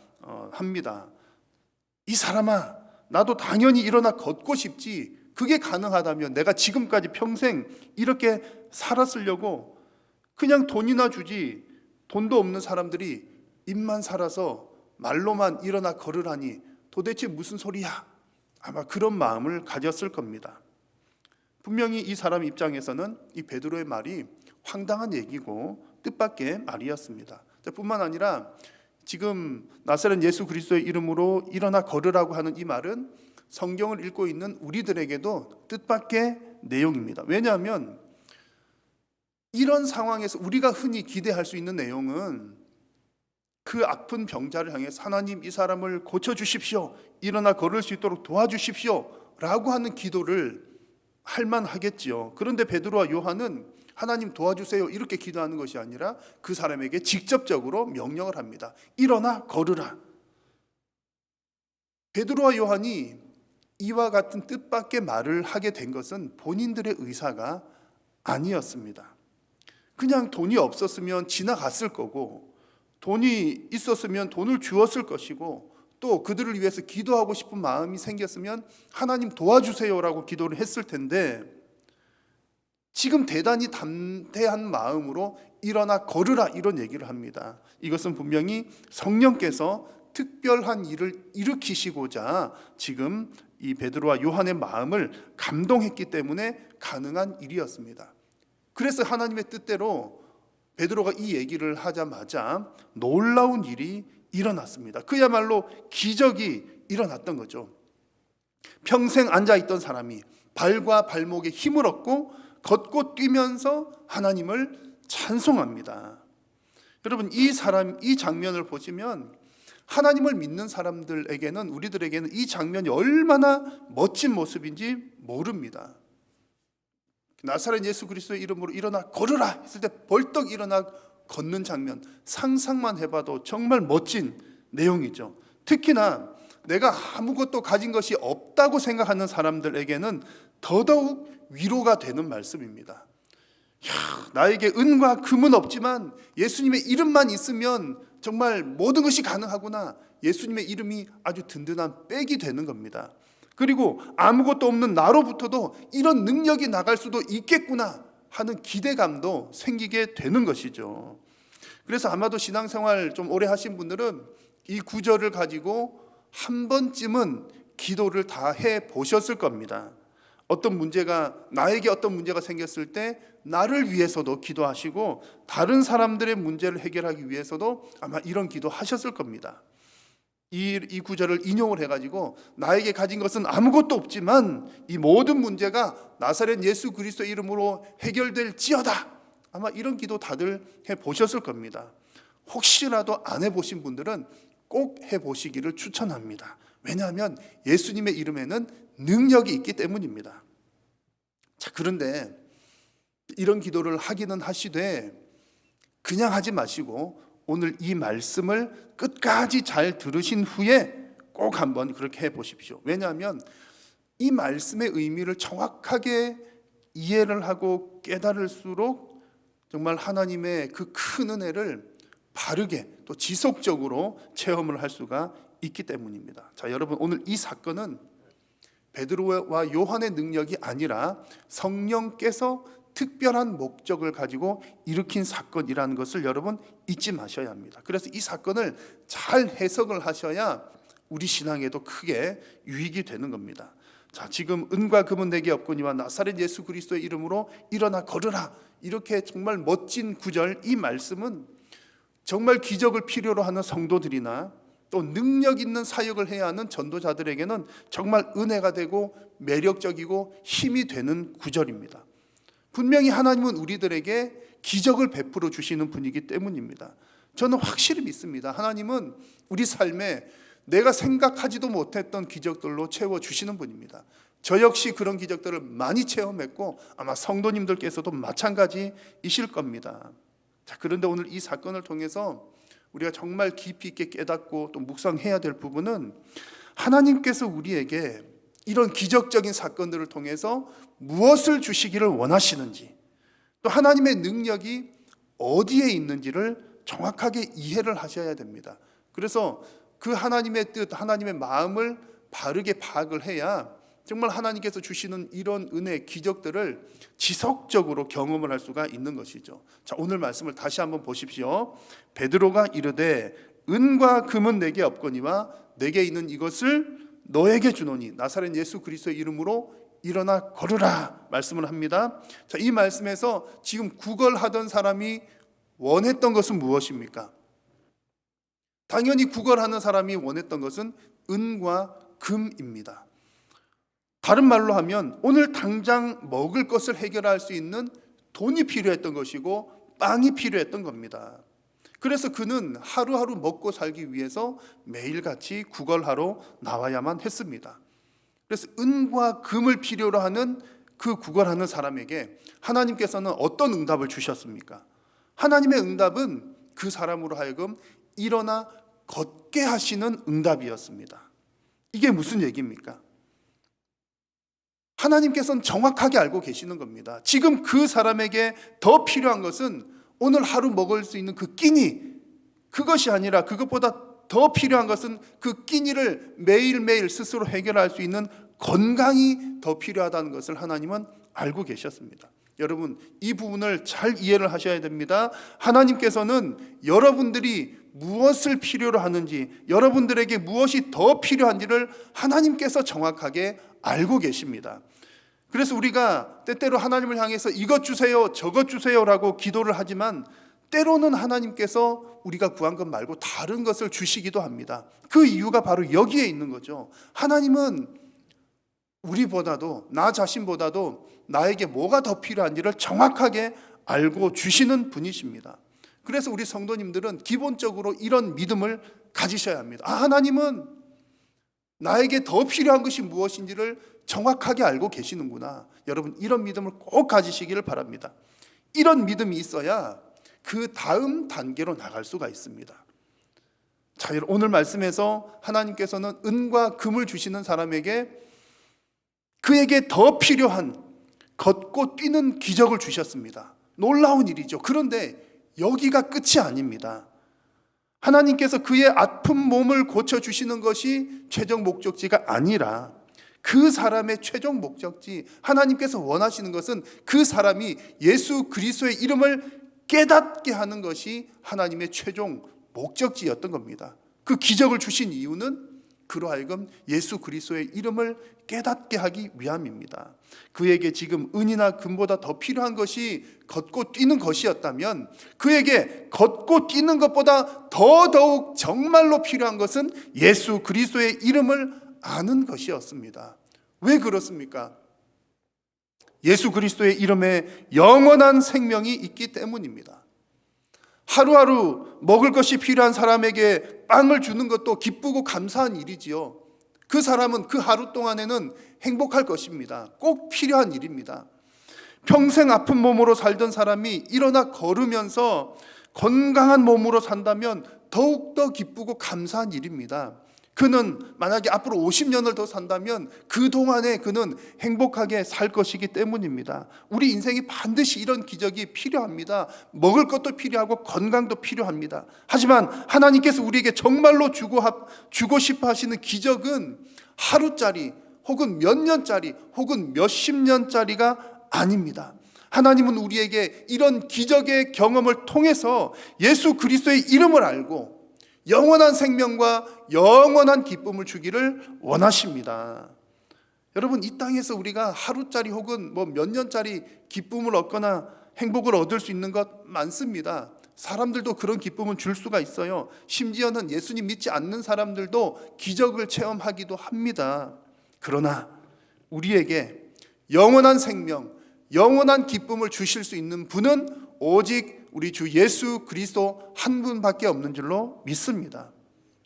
합니다. 이 사람아, 나도 당연히 일어나 걷고 싶지, 그게 가능하다면 내가 지금까지 평생 이렇게 살았으려고 그냥 돈이나 주지, 돈도 없는 사람들이 입만 살아서 말로만 일어나 걸으라니 도대체 무슨 소리야? 아마 그런 마음을 가졌을 겁니다. 분명히 이 사람 입장에서는 이 베드로의 말이 황당한 얘기고 뜻밖의 말이었습니다. 뿐만 아니라 지금 나사렛 예수 그리스도의 이름으로 일어나 걸으라고 하는 이 말은 성경을 읽고 있는 우리들에게도 뜻밖의 내용입니다. 왜냐하면 이런 상황에서 우리가 흔히 기대할 수 있는 내용은 그 아픈 병자를 향해서 하나님 이 사람을 고쳐주십시오, 일어나 걸을 수 있도록 도와주십시오 라고 하는 기도를 할 만하겠지요. 그런데 베드로와 요한은 하나님 도와주세요 이렇게 기도하는 것이 아니라 그 사람에게 직접적으로 명령을 합니다. 일어나 걸으라. 베드로와 요한이 이와 같은 뜻밖의 말을 하게 된 것은 본인들의 의사가 아니었습니다. 그냥 돈이 없었으면 지나갔을 거고, 돈이 있었으면 돈을 주었을 것이고, 또 그들을 위해서 기도하고 싶은 마음이 생겼으면 하나님 도와주세요라고 기도를 했을 텐데, 지금 대단히 담대한 마음으로 일어나 걸으라 이런 얘기를 합니다. 이것은 분명히 성령께서 특별한 일을 일으키시고자 지금 이 베드로와 요한의 마음을 감동했기 때문에 가능한 일이었습니다. 그래서 하나님의 뜻대로 베드로가 이 얘기를 하자마자 놀라운 일이 일어났습니다. 그야말로 기적이 일어났던 거죠. 평생 앉아있던 사람이 발과 발목에 힘을 얻고 걷고 뛰면서 하나님을 찬송합니다. 여러분, 이 장면을 보시면 하나님을 믿는 사람들에게는, 우리들에게는 이 장면이 얼마나 멋진 모습인지 모릅니다. 나사렛 예수 그리스도의 이름으로 일어나 걸으라 했을 때 벌떡 일어나 걷는 장면, 상상만 해봐도 정말 멋진 내용이죠. 특히나 내가 아무것도 가진 것이 없다고 생각하는 사람들에게는 더더욱 위로가 되는 말씀입니다. 나에게 은과 금은 없지만 예수님의 이름만 있으면 정말 모든 것이 가능하구나. 예수님의 이름이 아주 든든한 백이 되는 겁니다. 그리고 아무것도 없는 나로부터도 이런 능력이 나갈 수도 있겠구나 하는 기대감도 생기게 되는 것이죠. 그래서 아마도 신앙생활 좀 오래 하신 분들은 이 구절을 가지고 한 번쯤은 기도를 다 해 보셨을 겁니다. 나에게 어떤 문제가 생겼을 때 나를 위해서도 기도하시고 다른 사람들의 문제를 해결하기 위해서도 아마 이런 기도 하셨을 겁니다. 이 구절을 인용을 해가지고 나에게 가진 것은 아무것도 없지만 이 모든 문제가 나사렛 예수 그리스도 이름으로 해결될지어다. 아마 이런 기도 다들 해보셨을 겁니다. 혹시라도 안 해보신 분들은 꼭 해보시기를 추천합니다. 왜냐하면 예수님의 이름에는 능력이 있기 때문입니다. 자, 그런데 이런 기도를 하기는 하시되 그냥 하지 마시고 오늘 이 말씀을 끝까지 잘 들으신 후에 꼭 한번 그렇게 해보십시오. 왜냐하면 이 말씀의 의미를 정확하게 이해를 하고 깨달을수록 정말 하나님의 그 큰 은혜를 바르게 또 지속적으로 체험을 할 수가 있기 때문입니다. 자, 여러분, 오늘 이 사건은 베드로와 요한의 능력이 아니라 성령께서 특별한 목적을 가지고 일으킨 사건이라는 것을 여러분 잊지 마셔야 합니다. 그래서 이 사건을 잘 해석을 하셔야 우리 신앙에도 크게 유익이 되는 겁니다. 자, 지금 은과 금은 내게 없거니와 나사렛 예수 그리스도의 이름으로 일어나 걸으라, 이렇게 정말 멋진 구절, 이 말씀은 정말 기적을 필요로 하는 성도들이나 또 능력 있는 사역을 해야 하는 전도자들에게는 정말 은혜가 되고 매력적이고 힘이 되는 구절입니다. 분명히 하나님은 우리들에게 기적을 베풀어 주시는 분이기 때문입니다. 저는 확실히 믿습니다. 하나님은 우리 삶에 내가 생각하지도 못했던 기적들로 채워주시는 분입니다. 저 역시 그런 기적들을 많이 체험했고 아마 성도님들께서도 마찬가지이실 겁니다. 자, 그런데 오늘 이 사건을 통해서 우리가 정말 깊이 있게 깨닫고 또 묵상해야 될 부분은 하나님께서 우리에게 이런 기적적인 사건들을 통해서 무엇을 주시기를 원하시는지, 또 하나님의 능력이 어디에 있는지를 정확하게 이해를 하셔야 됩니다. 그래서 그 하나님의 뜻, 하나님의 마음을 바르게 파악을 해야 정말 하나님께서 주시는 이런 은혜, 기적들을 지속적으로 경험을 할 수가 있는 것이죠. 자, 오늘 말씀을 다시 한번 보십시오. 베드로가 이르되 은과 금은 내게 없거니와 내게 있는 이것을 너에게 주노니 나사렛 예수 그리스도의 이름으로 일어나 걸으라 말씀을 합니다. 자, 이 말씀에서 지금 구걸하던 사람이 원했던 것은 무엇입니까? 당연히 구걸하는 사람이 원했던 것은 은과 금입니다. 다른 말로 하면 오늘 당장 먹을 것을 해결할 수 있는 돈이 필요했던 것이고 빵이 필요했던 겁니다. 그래서 그는 하루하루 먹고 살기 위해서 매일같이 구걸하러 나와야만 했습니다. 그래서 은과 금을 필요로 하는 그 구걸하는 사람에게 하나님께서는 어떤 응답을 주셨습니까? 하나님의 응답은 그 사람으로 하여금 일어나 걷게 하시는 응답이었습니다. 이게 무슨 얘기입니까? 하나님께서는 정확하게 알고 계시는 겁니다. 지금 그 사람에게 더 필요한 것은 오늘 하루 먹을 수 있는 그 끼니, 그것이 아니라 그것보다 더 필요한 것은 그 끼니를 매일매일 스스로 해결할 수 있는 건강이 더 필요하다는 것을 하나님은 알고 계셨습니다. 여러분, 이 부분을 잘 이해를 하셔야 됩니다. 하나님께서는 여러분들이 무엇을 필요로 하는지, 여러분들에게 무엇이 더 필요한지를 하나님께서 정확하게 알고 계십니다. 그래서 우리가 때때로 하나님을 향해서 이것 주세요, 저것 주세요라고 기도를 하지만 때로는 하나님께서 우리가 구한 것 말고 다른 것을 주시기도 합니다. 그 이유가 바로 여기에 있는 거죠. 하나님은 우리보다도, 나 자신보다도 나에게 뭐가 더 필요한지를 정확하게 알고 주시는 분이십니다. 그래서 우리 성도님들은 기본적으로 이런 믿음을 가지셔야 합니다. 하나님은 나에게 더 필요한 것이 무엇인지를 정확하게 알고 계시는구나. 여러분, 이런 믿음을 꼭 가지시기를 바랍니다. 이런 믿음이 있어야 그 다음 단계로 나갈 수가 있습니다. 자, 오늘 말씀에서 하나님께서는 은과 금을 주시는 사람에게 그에게 더 필요한 걷고 뛰는 기적을 주셨습니다. 놀라운 일이죠. 그런데 여기가 끝이 아닙니다. 하나님께서 그의 아픈 몸을 고쳐주시는 것이 최종 목적지가 아니라 그 사람의 최종 목적지, 하나님께서 원하시는 것은 그 사람이 예수 그리스도의 이름을 깨닫게 하는 것이 하나님의 최종 목적지였던 겁니다. 그 기적을 주신 이유는 그로 하여금 예수 그리스도의 이름을 깨닫게 하기 위함입니다. 그에게 지금 은이나 금보다 더 필요한 것이 걷고 뛰는 것이었다면 그에게 걷고 뛰는 것보다 더더욱 정말로 필요한 것은 예수 그리스도의 이름을 아는 것이었습니다. 왜 그렇습니까? 예수 그리스도의 이름에 영원한 생명이 있기 때문입니다. 하루하루 먹을 것이 필요한 사람에게 빵을 주는 것도 기쁘고 감사한 일이지요. 그 사람은 그 하루 동안에는 행복할 것입니다. 꼭 필요한 일입니다. 평생 아픈 몸으로 살던 사람이 일어나 걸으면서 건강한 몸으로 산다면 더욱더 기쁘고 감사한 일입니다. 그는 만약에 앞으로 50년을 더 산다면 그동안에 그는 행복하게 살 것이기 때문입니다. 우리 인생이 반드시 이런 기적이 필요합니다. 먹을 것도 필요하고 건강도 필요합니다. 하지만 하나님께서 우리에게 정말로 주고 싶어 하시는 기적은 하루짜리 혹은 몇 년짜리 혹은 몇십 년짜리가 아닙니다. 하나님은 우리에게 이런 기적의 경험을 통해서 예수 그리스도의 이름을 알고 영원한 생명과 영원한 기쁨을 주기를 원하십니다. 여러분, 이 땅에서 우리가 하루짜리 혹은 몇 년짜리 기쁨을 얻거나 행복을 얻을 수 있는 것 많습니다. 사람들도 그런 기쁨을 줄 수가 있어요. 심지어는 예수님 믿지 않는 사람들도 기적을 체험하기도 합니다. 그러나 우리에게 영원한 생명, 영원한 기쁨을 주실 수 있는 분은 오직 우리 주 예수 그리스도 한 분밖에 없는 줄로 믿습니다.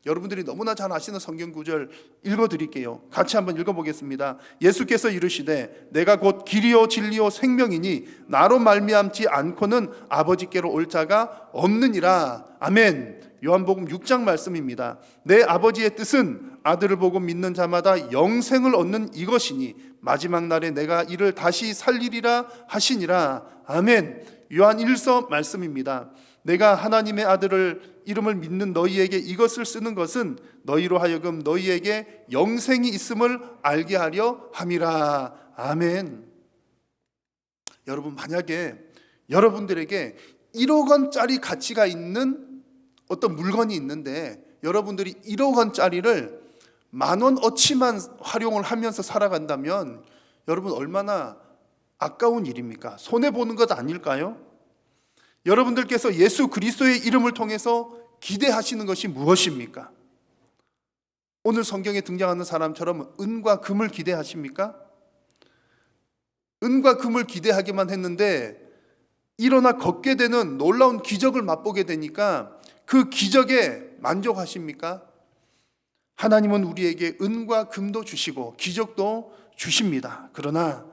여러분들이 너무나 잘 아시는 성경 구절 읽어드릴게요. 같이 한번 읽어보겠습니다. 예수께서 이르시되 내가 곧 길이요 진리요 생명이니 나로 말미암지 않고는 아버지께로 올 자가 없느니라. 아멘. 요한복음 6장 말씀입니다. 내 아버지의 뜻은 아들을 보고 믿는 자마다 영생을 얻는 이것이니 마지막 날에 내가 이를 다시 살리리라 하시니라. 아멘. 요한 1서 말씀입니다. 내가 하나님의 아들을 이름을 믿는 너희에게 이것을 쓰는 것은 너희로 하여금 너희에게 영생이 있음을 알게 하려 함이라. 아멘. 여러분, 만약에 여러분들에게 1억 원짜리 가치가 있는 어떤 물건이 있는데 여러분들이 1억 원짜리를 10,000원 어치만 활용을 하면서 살아간다면 여러분 얼마나 아까운 일입니까? 손해보는 것 아닐까요? 여러분들께서 예수 그리스도의 이름을 통해서 기대하시는 것이 무엇입니까? 오늘 성경에 등장하는 사람처럼 은과 금을 기대하십니까? 은과 금을 기대하기만 했는데 일어나 걷게 되는 놀라운 기적을 맛보게 되니까 그 기적에 만족하십니까? 하나님은 우리에게 은과 금도 주시고 기적도 주십니다. 그러나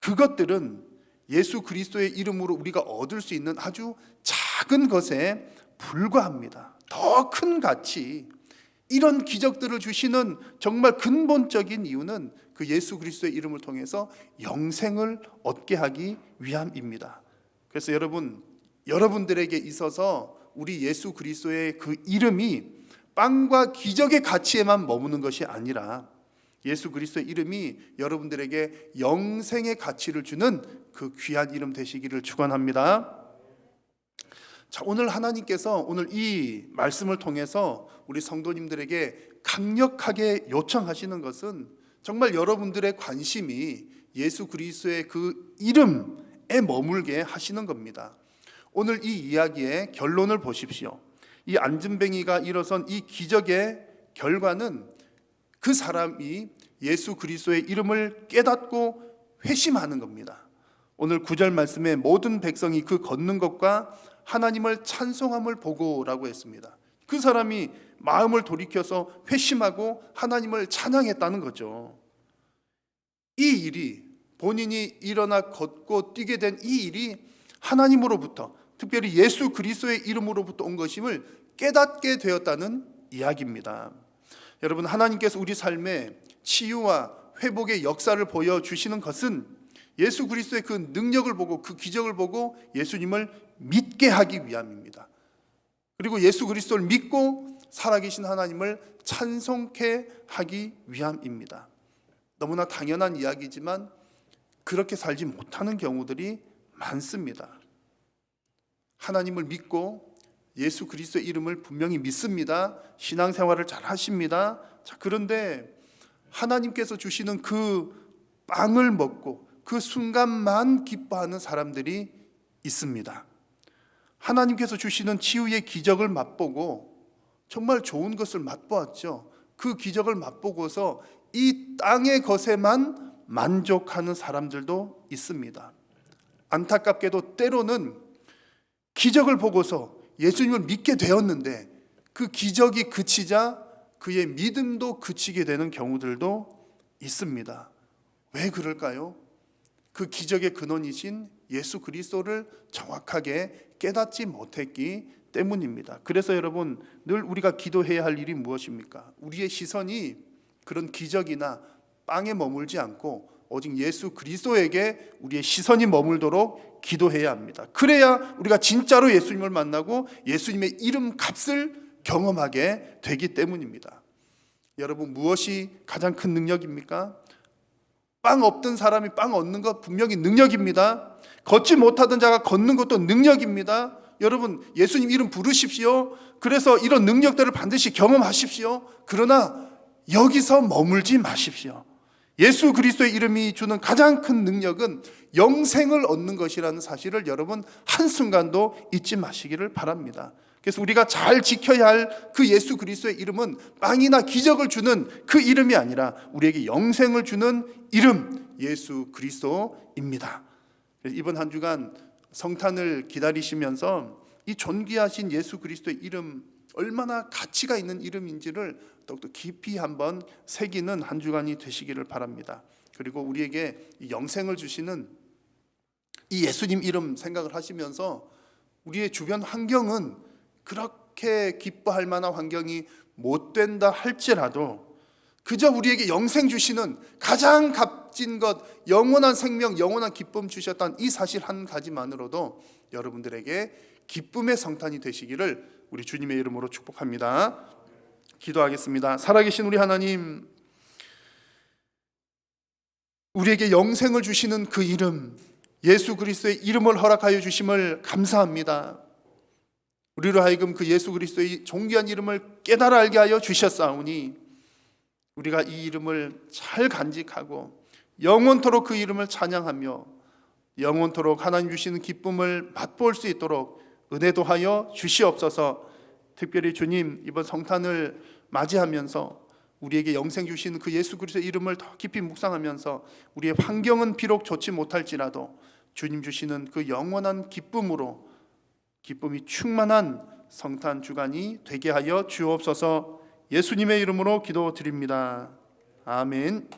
그것들은 예수 그리스도의 이름으로 우리가 얻을 수 있는 아주 작은 것에 불과합니다. 더 큰 가치, 이런 기적들을 주시는 정말 근본적인 이유는 그 예수 그리스도의 이름을 통해서 영생을 얻게 하기 위함입니다. 그래서 여러분들에게 있어서 우리 예수 그리스도의 그 이름이 빵과 기적의 가치에만 머무는 것이 아니라 예수 그리스도의 이름이 여러분들에게 영생의 가치를 주는 그 귀한 이름 되시기를 축원합니다. 자, 오늘 하나님께서 오늘 이 말씀을 통해서 우리 성도님들에게 강력하게 요청하시는 것은 정말 여러분들의 관심이 예수 그리스도의 그 이름에 머물게 하시는 겁니다. 오늘 이 이야기의 결론을 보십시오. 이 안진뱅이가 일어선 이 기적의 결과는 그 사람이 예수 그리스도의 이름을 깨닫고 회심하는 겁니다. 오늘 9절 말씀에 모든 백성이 그 걷는 것과 하나님을 찬송함을 보고라고 했습니다. 그 사람이 마음을 돌이켜서 회심하고 하나님을 찬양했다는 거죠. 이 일이, 본인이 일어나 걷고 뛰게 된 이 일이 하나님으로부터, 특별히 예수 그리스도의 이름으로부터 온 것임을 깨닫게 되었다는 이야기입니다. 여러분, 하나님께서 우리 삶에 치유와 회복의 역사를 보여주시는 것은 예수 그리스도의 그 능력을 보고 그 기적을 보고 예수님을 믿게 하기 위함입니다. 그리고 예수 그리스도를 믿고 살아계신 하나님을 찬송케 하기 위함입니다. 너무나 당연한 이야기지만 그렇게 살지 못하는 경우들이 많습니다. 하나님을 믿고 예수 그리스도의 이름을 분명히 믿습니다. 신앙생활을 잘 하십니다. 자, 그런데 하나님께서 주시는 그 빵을 먹고 그 순간만 기뻐하는 사람들이 있습니다. 하나님께서 주시는 치유의 기적을 맛보고 정말 좋은 것을 맛보았죠. 그 기적을 맛보고서 이 땅의 것에만 만족하는 사람들도 있습니다. 안타깝게도 때로는 기적을 보고서 예수님을 믿게 되었는데 그 기적이 그치자 그의 믿음도 그치게 되는 경우들도 있습니다. 왜 그럴까요? 그 기적의 근원이신 예수 그리스도를 정확하게 깨닫지 못했기 때문입니다. 그래서 여러분, 늘 우리가 기도해야 할 일이 무엇입니까? 우리의 시선이 그런 기적이나 빵에 머물지 않고 오직 예수 그리스도에게 우리의 시선이 머물도록 기도해야 합니다. 그래야 우리가 진짜로 예수님을 만나고 예수님의 이름 값을 경험하게 되기 때문입니다. 여러분, 무엇이 가장 큰 능력입니까? 빵 없던 사람이 빵 얻는 것 분명히 능력입니다. 걷지 못하던 자가 걷는 것도 능력입니다. 여러분, 예수님 이름 부르십시오. 그래서 이런 능력들을 반드시 경험하십시오. 그러나 여기서 머물지 마십시오. 예수 그리스도의 이름이 주는 가장 큰 능력은 영생을 얻는 것이라는 사실을 여러분 한순간도 잊지 마시기를 바랍니다. 그래서 우리가 잘 지켜야 할 그 예수 그리스도의 이름은 빵이나 기적을 주는 그 이름이 아니라 우리에게 영생을 주는 이름, 예수 그리스도입니다. 그래서 이번 한 주간 성탄을 기다리시면서 이 존귀하신 예수 그리스도의 이름, 얼마나 가치가 있는 이름인지를 더욱더 깊이 한번 새기는 한 주간이 되시기를 바랍니다. 그리고 우리에게 이 영생을 주시는 이 예수님 이름 생각을 하시면서 우리의 주변 환경은 그렇게 기뻐할 만한 환경이 못 된다 할지라도 그저 우리에게 영생 주시는 가장 값진 것, 영원한 생명, 영원한 기쁨 주셨다는 이 사실 한 가지만으로도 여러분들에게 기쁨의 성탄이 되시기를 우리 주님의 이름으로 축복합니다. 기도하겠습니다. 살아계신 우리 하나님, 우리에게 영생을 주시는 그 이름, 예수 그리스도의 이름을 허락하여 주심을 감사합니다. 우리로 하여금 그 예수 그리스도의 존귀한 이름을 깨달아 알게 하여 주셨사오니 우리가 이 이름을 잘 간직하고 영원토록 그 이름을 찬양하며 영원토록 하나님 주시는 기쁨을 맛볼 수 있도록 은혜도 하여 주시옵소서. 특별히 주님, 이번 성탄을 맞이하면서 우리에게 영생 주시는 그 예수 그리스도의 이름을 더 깊이 묵상하면서 우리의 환경은 비록 좋지 못할지라도 주님 주시는 그 영원한 기쁨으로 기쁨이 충만한 성탄 주간이 되게 하여 주옵소서. 예수님의 이름으로 기도드립니다. 아멘.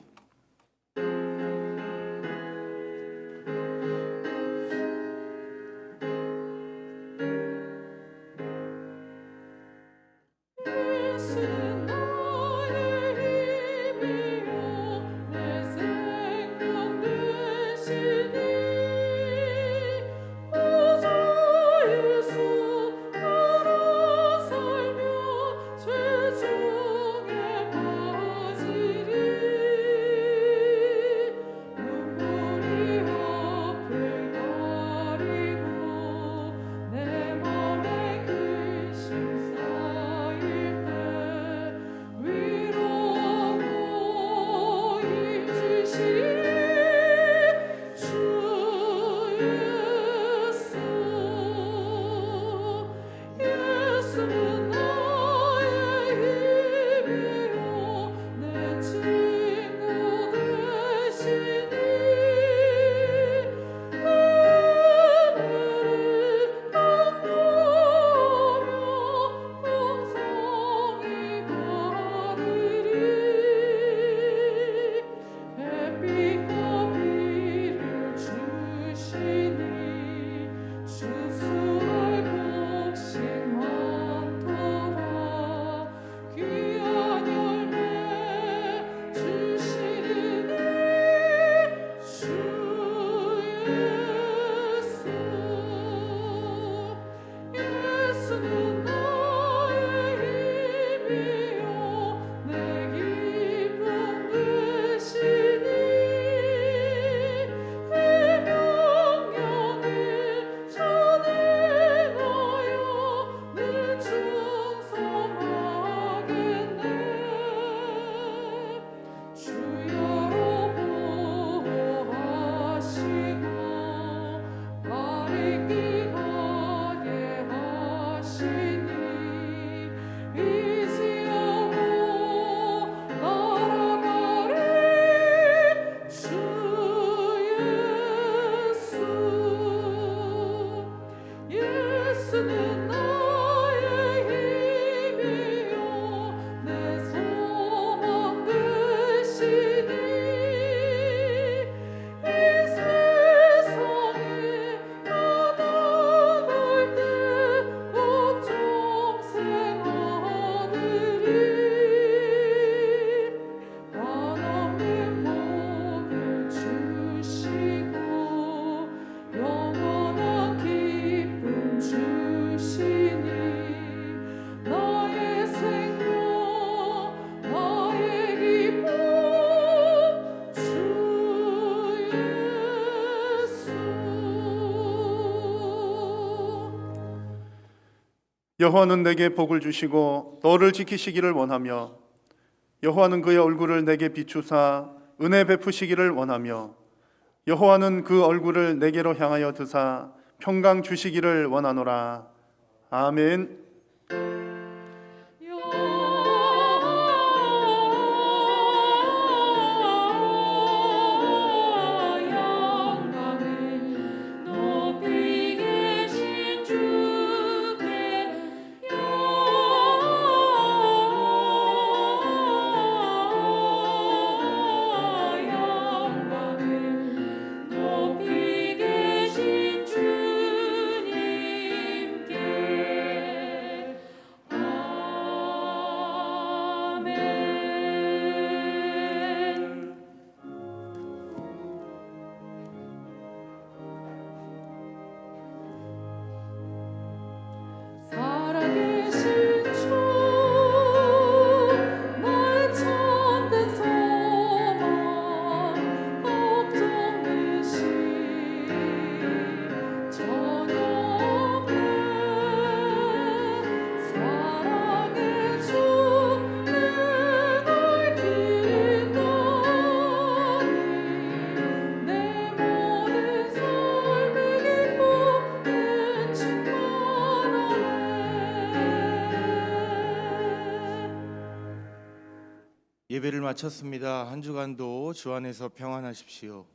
여호와는 내게 복을 주시고 너를 지키시기를 원하며 여호와는 그의 얼굴을 내게 비추사 은혜 베푸시기를 원하며 여호와는 그 얼굴을 내게로 향하여 드사 평강 주시기를 원하노라. 아멘. 살아계신 주, 나의 참된 소망, 걱정 대신 전혀 없네. 사랑의 주, 내가 길이 떠니 내 모든 삶의 기쁨은 충만하네. 예배를 마쳤습니다. 한 주간도 주 안에서 평안하십시오.